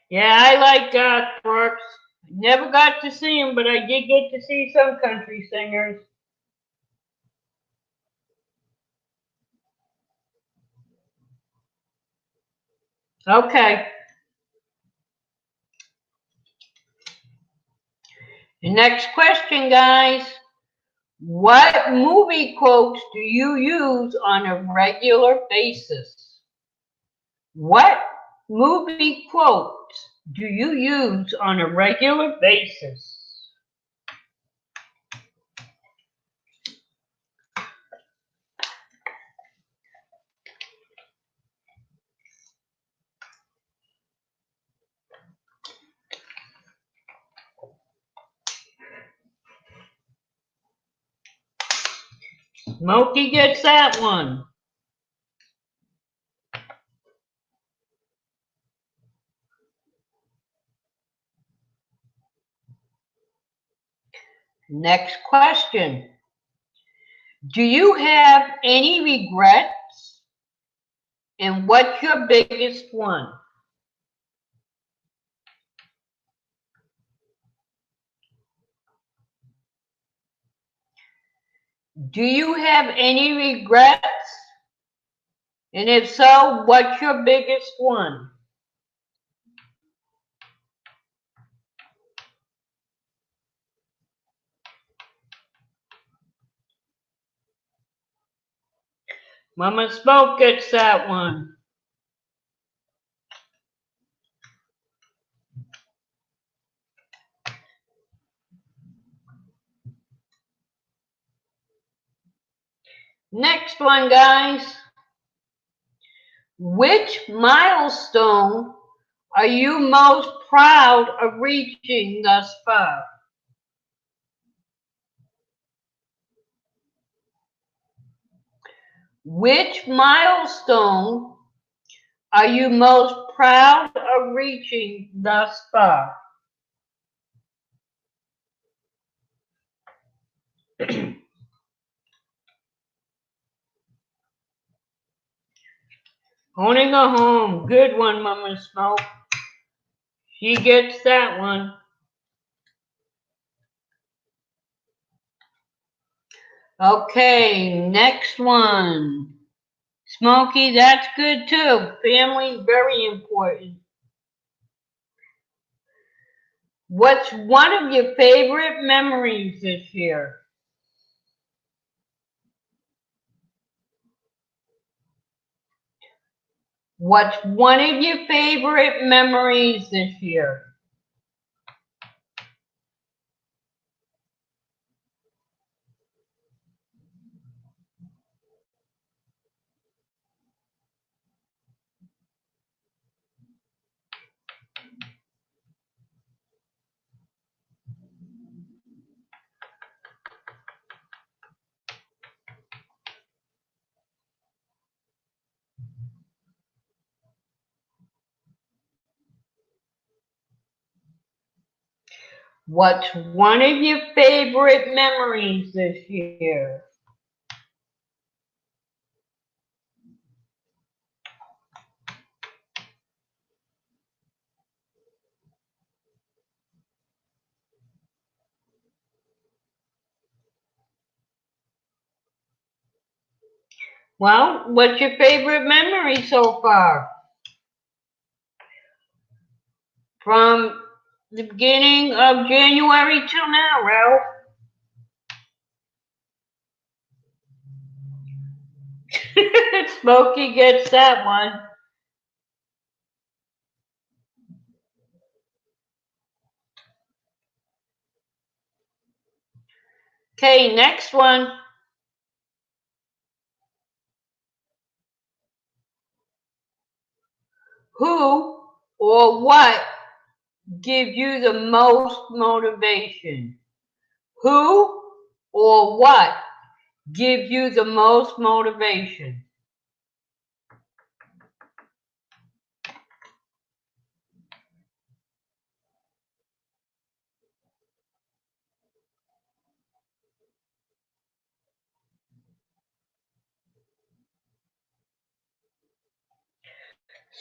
Yeah, I like Garth Brooks. Never got to see him, but I did get to see some country singers. Okay. The next question, guys. What movie quotes do you use on a regular basis? What movie quotes do you use on a regular basis? Smokey gets that one. Next question. Do you have any regrets? And what's your biggest one? Do you have any regrets? And if so, what's your biggest one? Mama Smoke gets that one. Next one, guys. Which milestone are you most proud of reaching thus far? Which milestone are you most proud of reaching thus far? Owning a home. Good one, Mama Smoke. She gets that one. Okay, next one. Smokey, that's good too. Family, very important. What's one of your favorite memories this year? What's one of your favorite memories this year? What's one of your favorite memories this year? Well, what's your favorite memory so far? From the beginning of January till now, Ralph? Smokey gets that one. Okay, next one. Who or what gives you the most motivation? Who or what gives you the most motivation?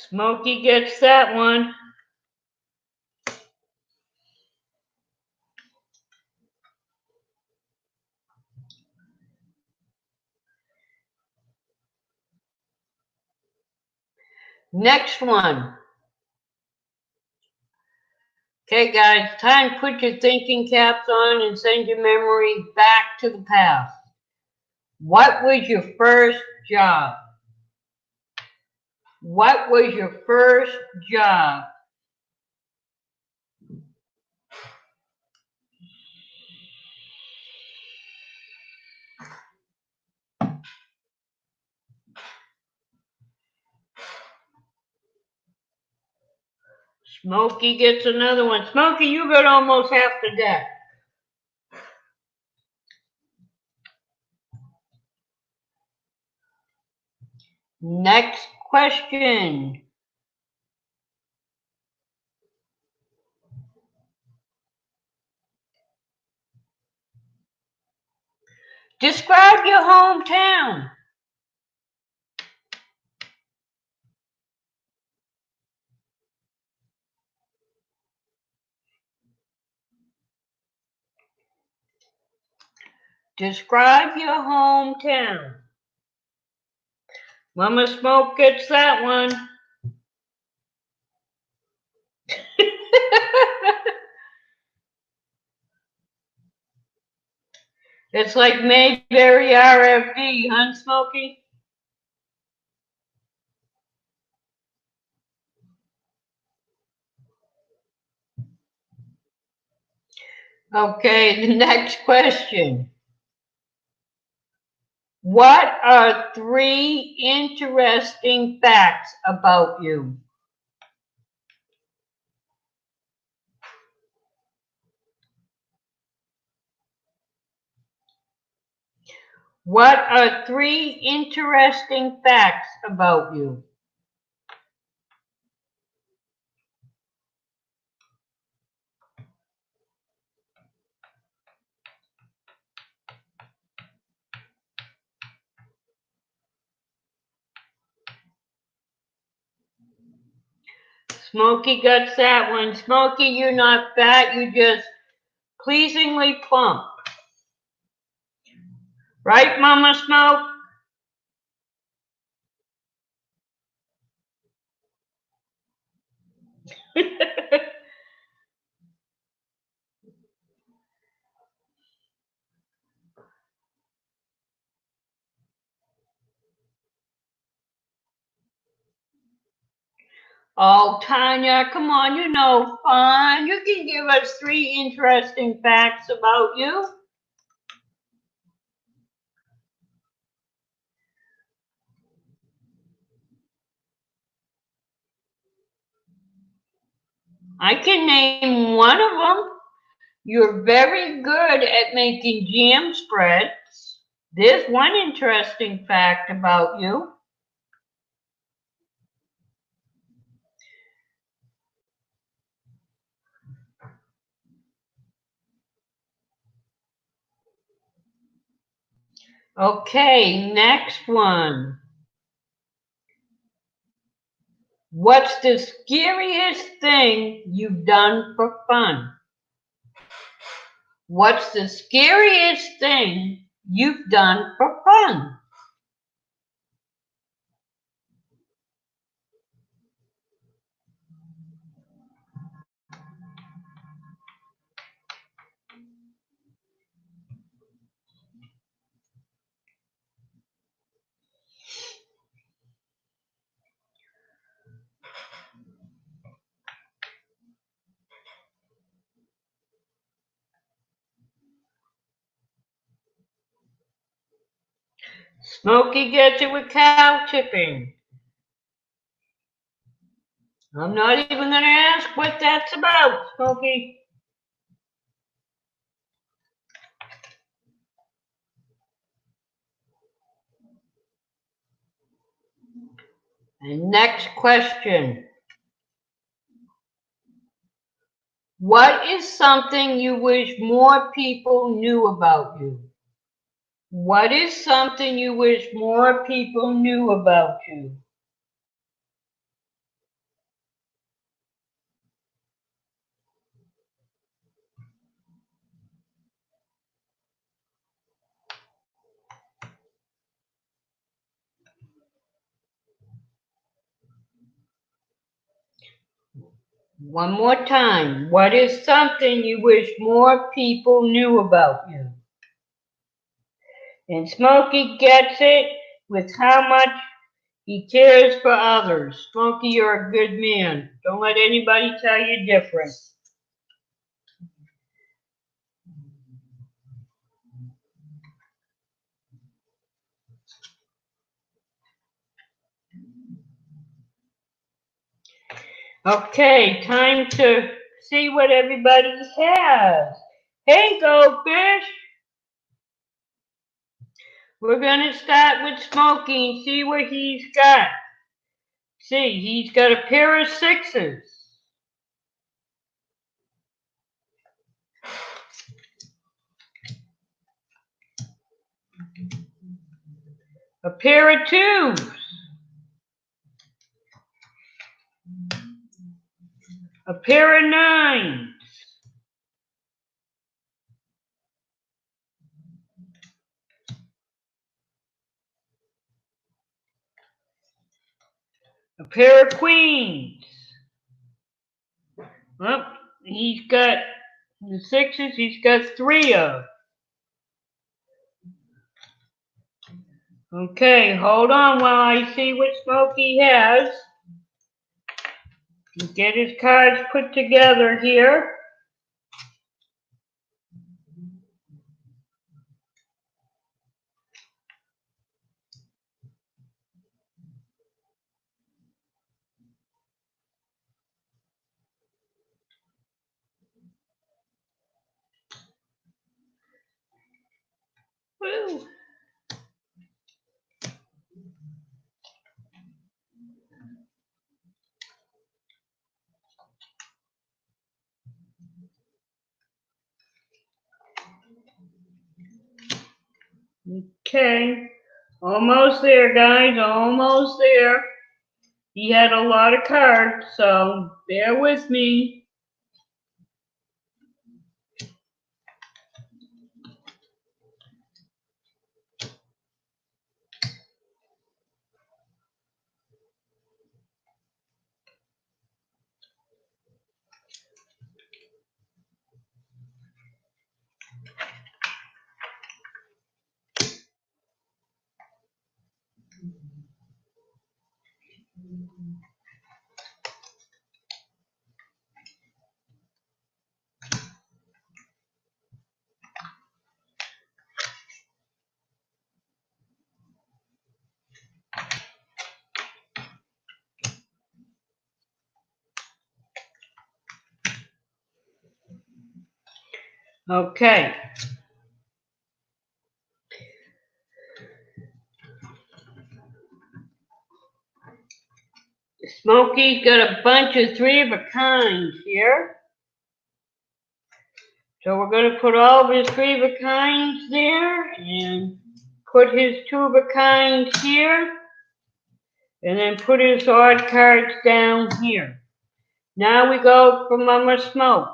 Smokey gets that one. Next one. Okay, guys, time to put your thinking caps on and send your memory back to the past. What was your first job? What was your first job? Smokey gets another one. Smokey, you got almost half the deck. Next question. Describe your hometown. Describe your hometown. Mama Smoke gets that one. It's like Mayberry RFD, huh, Smokey? Okay, the next question. What are 3 interesting facts about you? What are 3 interesting facts about you? Smokey gets that one. Smokey, you're not fat, you're just pleasingly plump. Right, Mama Smoke? Oh, Tanya, come on, you know fun. You can give us 3 interesting facts about you. I can name one of them. You're very good at making jam spreads. There's one interesting fact about you. Okay, next one. What's the scariest thing you've done for fun? What's the scariest thing you've done for fun? Smokey gets it with cow tipping. I'm not even going to ask what that's about, Smokey. And next question. What is something you wish more people knew about you? What is something you wish more people knew about you? One more time. What is something you wish more people knew about you? And Smokey gets it with how much he cares for others. Smokey, you're a good man. Don't let anybody tell you different. Okay, time to see what everybody has. Hey, Goldfish! We're going to start with Smokey and see what he's got. See, he's got a pair of sixes. A pair of twos. A pair of nines. A pair of queens. Well, he's got the sixes, he's got three of. Okay, hold on while I see what Smokey has. Get his cards put together here. Woo. Okay, almost there, guys, almost there. He had a lot of cards, so bear with me. Okay. Smokey's got a bunch of three of a kinds here. So we're going to put all of his three of a kinds there and put his two of a kinds here. And then put his odd cards down here. Now we go for Mama Smoke.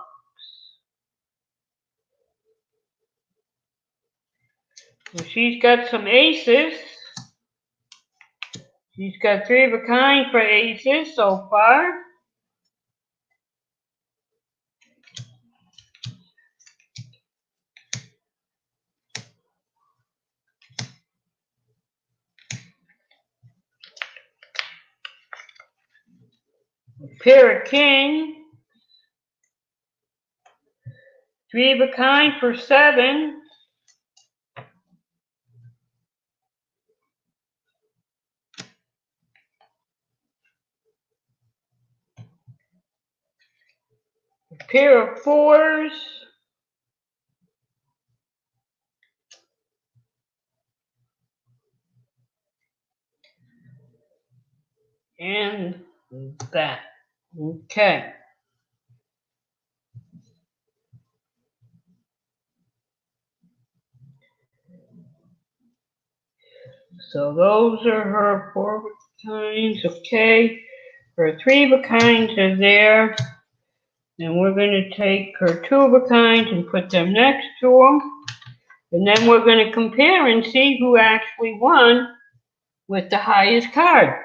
So she's got some aces. She's got three of a kind for aces so far. A pair of kings. Three of a kind for seven. pair of fours. And that. Okay. So those are her 4 of a kinds. Okay. Her 3 of a kinds are there. And we're going to take her 2 of a kinds and put them next to them. And then we're going to compare and see who actually won with the highest cards.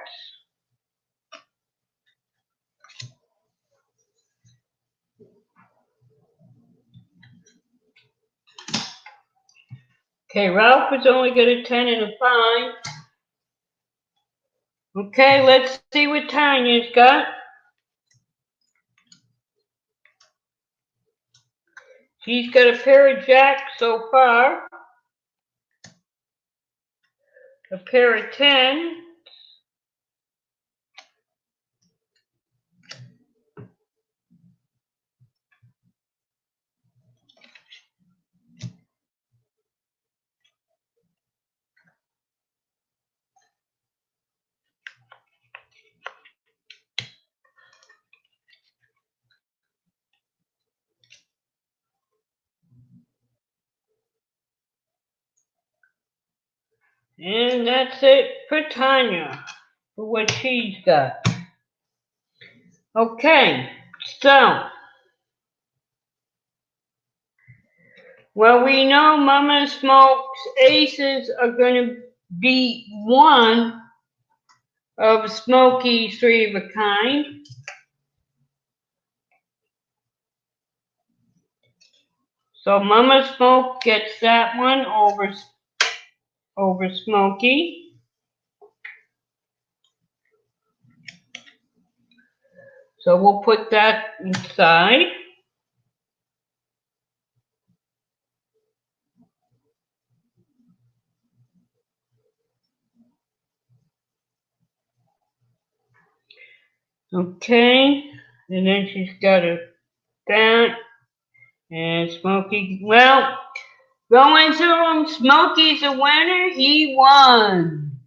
Okay, Ralph is only got a 10 and a 5. Okay, let's see what Tanya's got. She's got a pair of jacks so far. A pair of 10s. And that's it for Tanya, for what she's got. Okay, so, well, we know Mama Smoke's aces are going to be one of Smokey's 3 of a kind. So Mama Smoke gets that one over Smokey. So we'll put that inside. Okay, and then she's got that, and Smokey, well, going to him, Smokey's a winner, he won.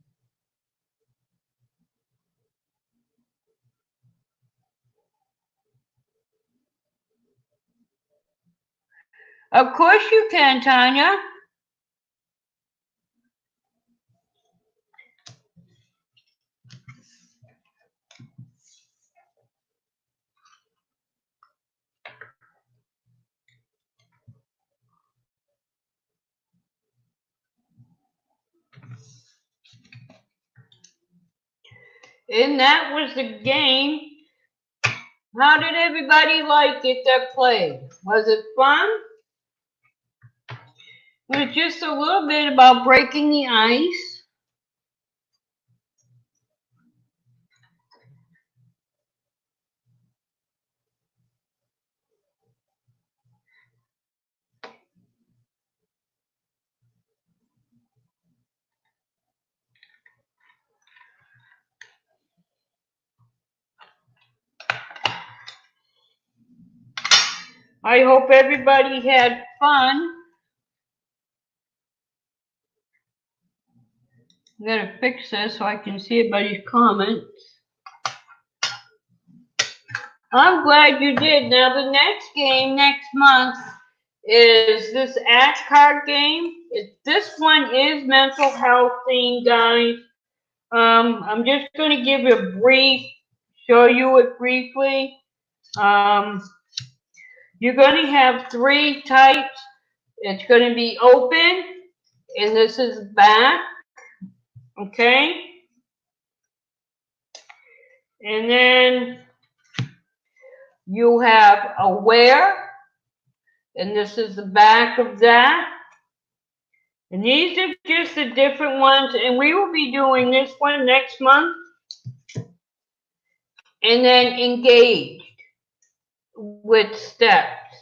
Of course you can, Tanya. And that was the game. How did everybody like it that played? Was it fun? It was just a little bit about breaking the ice. I hope everybody had fun. I'm going to fix this so I can see everybody's comments. I'm glad you did. Now the next game next month is this card game. This one is mental health themed, guys. I'm just going to give you a brief, show you it briefly. You're going to have 3 types. It's going to be open, and this is back. Okay? And then you have aware, and this is the back of that. And these are just the different ones, and we will be doing this one next month. And then engaged with steps.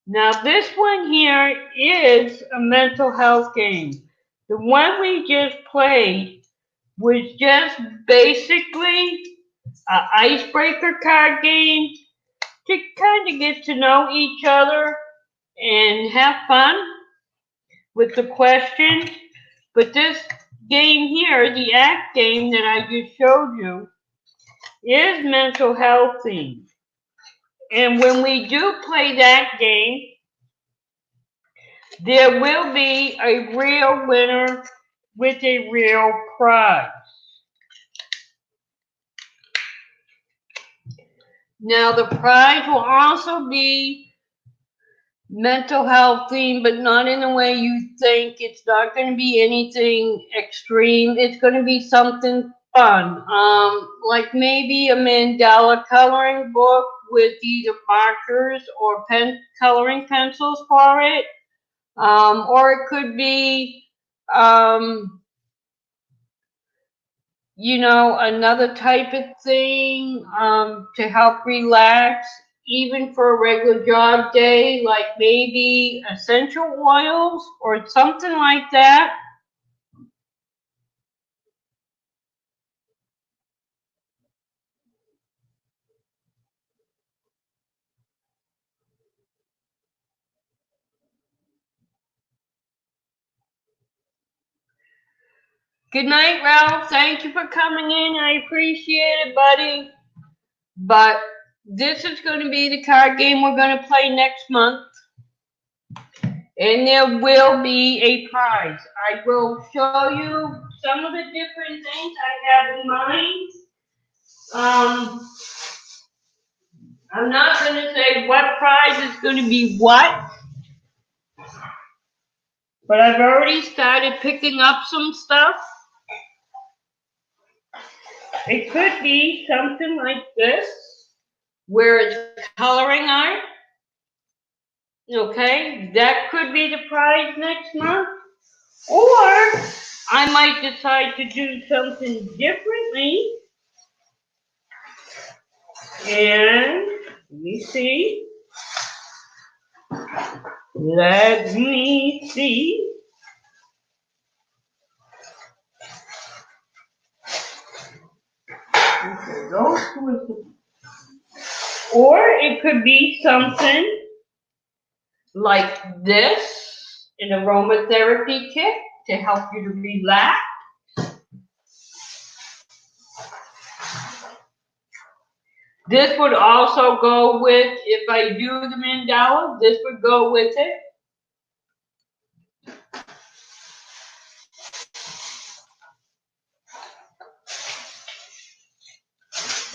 Now this one here is a mental health game. The one we just played was just basically an icebreaker card game to kind of get to know each other and have fun with the questions. But this game here, the act game that I just showed you, is mental health themed. And when we do play that game, there will be a real winner with a real prize. Now the prize will also be mental health themed, but not in the way you think. It's not going to be anything extreme. It's going to be something fun, like maybe a mandala coloring book with either markers or coloring pencils for it, or it could be, you know, another type of thing to help relax, even for a regular job day, like maybe essential oils or something like that. Good night, Ralph. Thank you for coming in. I appreciate it, buddy. But this is going to be the card game we're going to play next month. And there will be a prize. I will show you some of the different things I have in mind. I'm not going to say what prize is going to be what, but I've already started picking up some stuff. It could be something like this, where it's coloring art. Okay, that could be the prize next month. Or I might decide to do something differently. And let me see. Let me see. Or it could be something like this, an aromatherapy kit to help you to relax. This would also go with, if I do the mandala, this would go with it.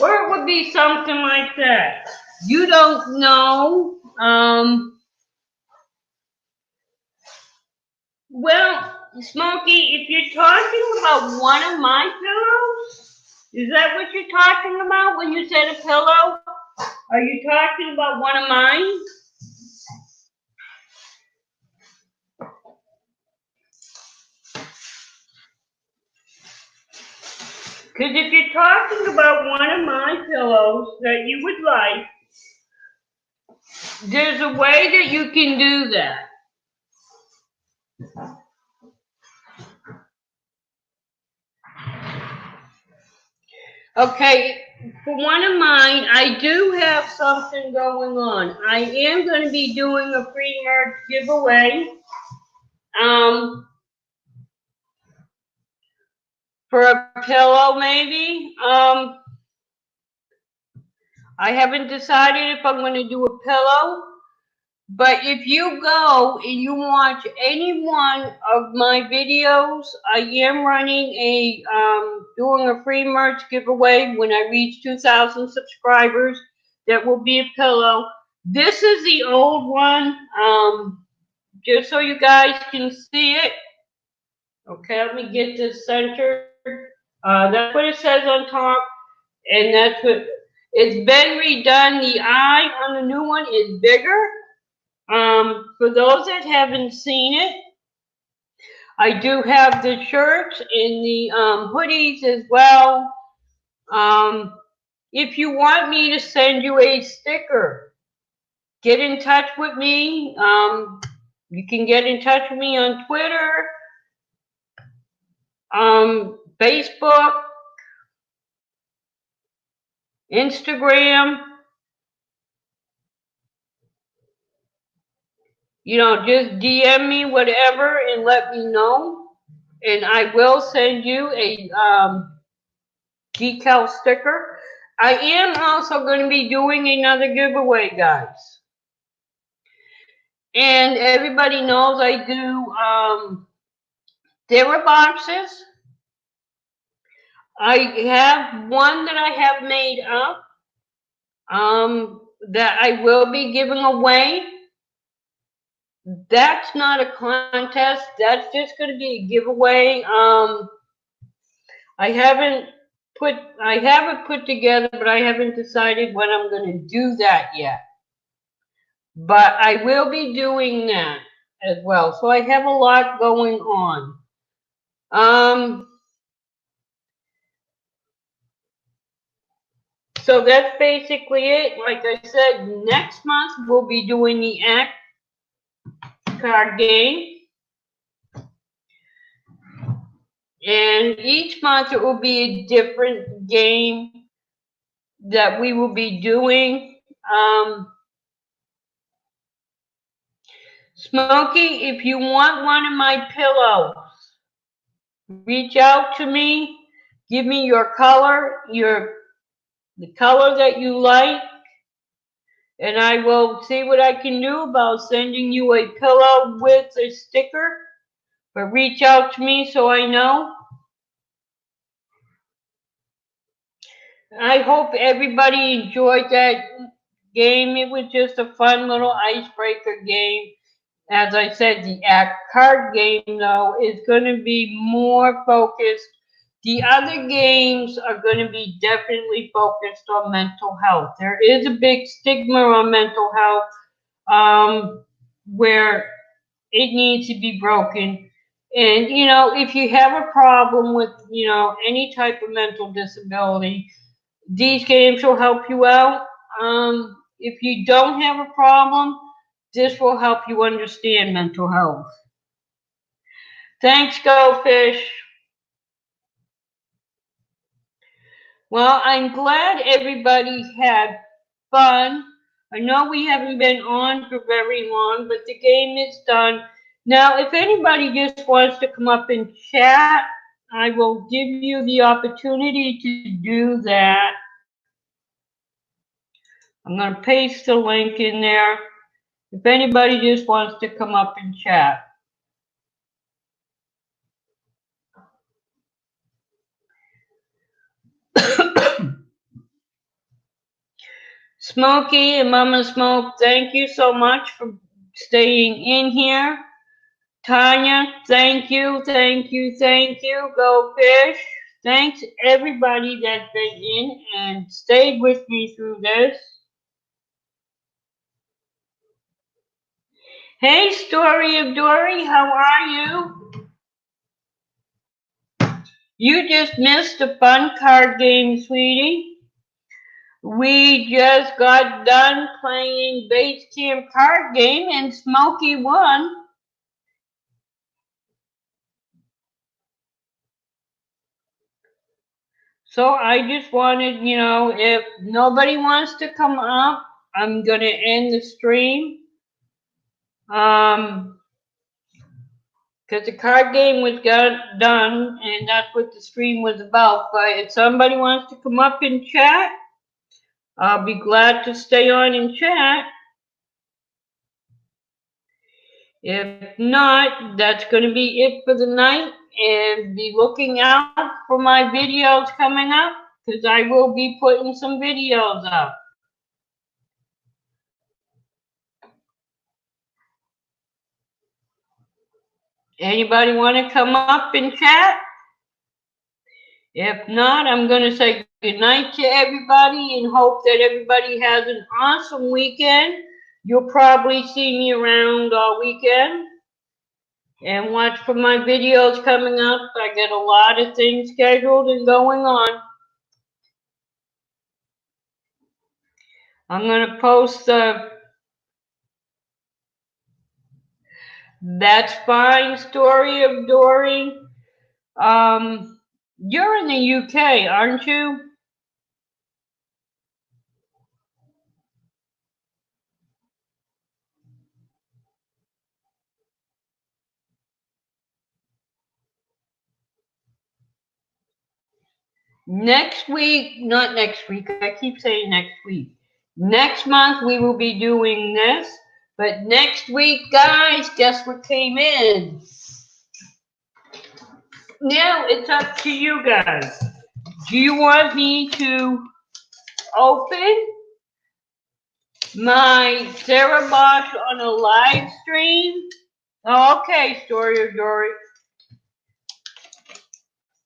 Or it would be something like that. You don't know. Well, Smokey, if you're talking about one of my pillows, is that what you're talking about when you said a pillow? Are you talking about one of mine? Because if you're talking about one of my pillows that you would like, there's a way that you can do that. Okay, for one of mine, I do have something going on. I am going to be doing a free merch giveaway. For a pillow, maybe. I haven't decided if I'm going to do a pillow. But if you go and you watch any one of my videos, I am running doing a free merch giveaway when I reach 2,000 subscribers. That will be a pillow. This is the old one, just so you guys can see it. Okay, let me get this centered. That's what it says on top, and that's what, it's been redone. The eye on the new one is bigger. For those that haven't seen it, I do have the shirts and the hoodies as well. If you want me to send you a sticker, get in touch with me. You can get in touch with me on Twitter, Facebook, Instagram. you know, just DM me whatever and let me know. And I will send you a decal sticker. I am also going to be doing another giveaway, guys. And everybody knows I do Dara boxes. I have one that I have made up that I will be giving away. That's not a contest. That's just going to be a giveaway. I haven't I have it put together, but I haven't decided when I'm going to do that yet. But I will be doing that as well. So I have a lot going on. So that's basically it. Like I said, next month we'll be doing the act card game. And each month it will be a different game that we will be doing. Smokey, if you want one of my pillows, reach out to me. Give me your color, the color that you like, and I will see what I can do about sending you a pillow with a sticker. But reach out to me so I know. I hope everybody enjoyed that game. It was just a fun little icebreaker game. As I said, the act card game, though, is going to be more focused. The other games are going to be definitely focused on mental health. There is a big stigma on mental health where it needs to be broken. And, you know, if you have a problem with, you know, any type of mental disability, these games will help you out. If you don't have a problem, this will help you understand mental health. Thanks, Goldfish. Well, I'm glad everybody had fun. I know we haven't been on for very long, but the game is done. Now, if anybody just wants to come up and chat, I will give you the opportunity to do that. I'm going to paste the link in there. If anybody just wants to come up and chat. Smokey and Mama Smoke, thank you so much for staying in here. Tanya, thank you, thank you, thank you. Go Fish. Thanks everybody that's been in and stayed with me through this. Hey, Story of Dory, how are you? You just missed a fun card game, sweetie. We just got done playing Basecamp Card Game and Smokey won. So I just wanted, you know, if nobody wants to come up, I'm going to end the stream. Because the card game was done, and that's what the stream was about. But if somebody wants to come up and chat, I'll be glad to stay on and chat. If not, that's going to be it for the night. And be looking out for my videos coming up, because I will be putting some videos up. Anybody want to come up and chat? If not, I'm going to say good night to everybody and hope that everybody has an awesome weekend. You'll probably see me around all weekend. And watch for my videos coming up. I got a lot of things scheduled and going on. I'm going to post the That's Fine Story of Dory. You're in the UK, aren't you? next week, not next week, I keep saying next week. Next month we will be doing this. But next week, guys, guess what came in? Now it's up to you guys. Do you want me to open my Sarah Bosch on a live stream? Oh, okay, Story of Dory.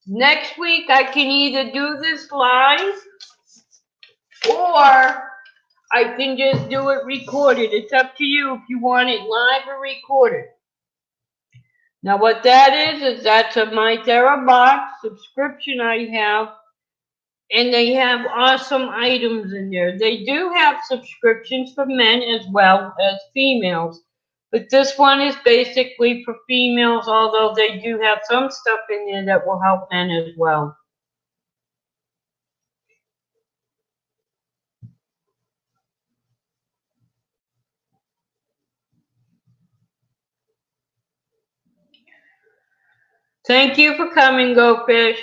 Next week I can either do this live or I can just do it recorded. It's up to you if you want it live or recorded. Now what that is that's a My Sarah Box subscription I have. And they have awesome items in there. They do have subscriptions for men as well as females. But this one is basically for females, although they do have some stuff in there that will help men as well. Thank you for coming, Go Fish.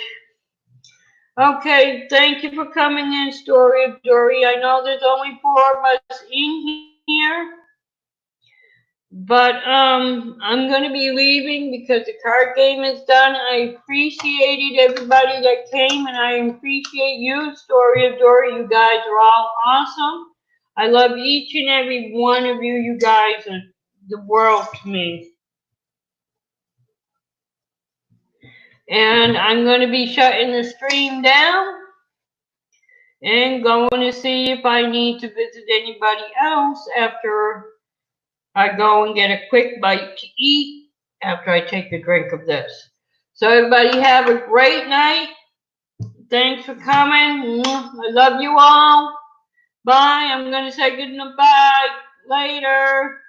Okay, thank you for coming in, Story of Dory. I know there's only 4 of us in here. But I'm going to be leaving because the card game is done. I appreciated everybody that came, and I appreciate you, Story of Dory. You guys are all awesome. I love each and every one of you. You guys are the world to me. And I'm going to be shutting the stream down and going to see if I need to visit anybody else after I go and get a quick bite to eat after I take a drink of this. So everybody have a great night. Thanks for coming. I love you all. Bye. I'm going to say goodbye later.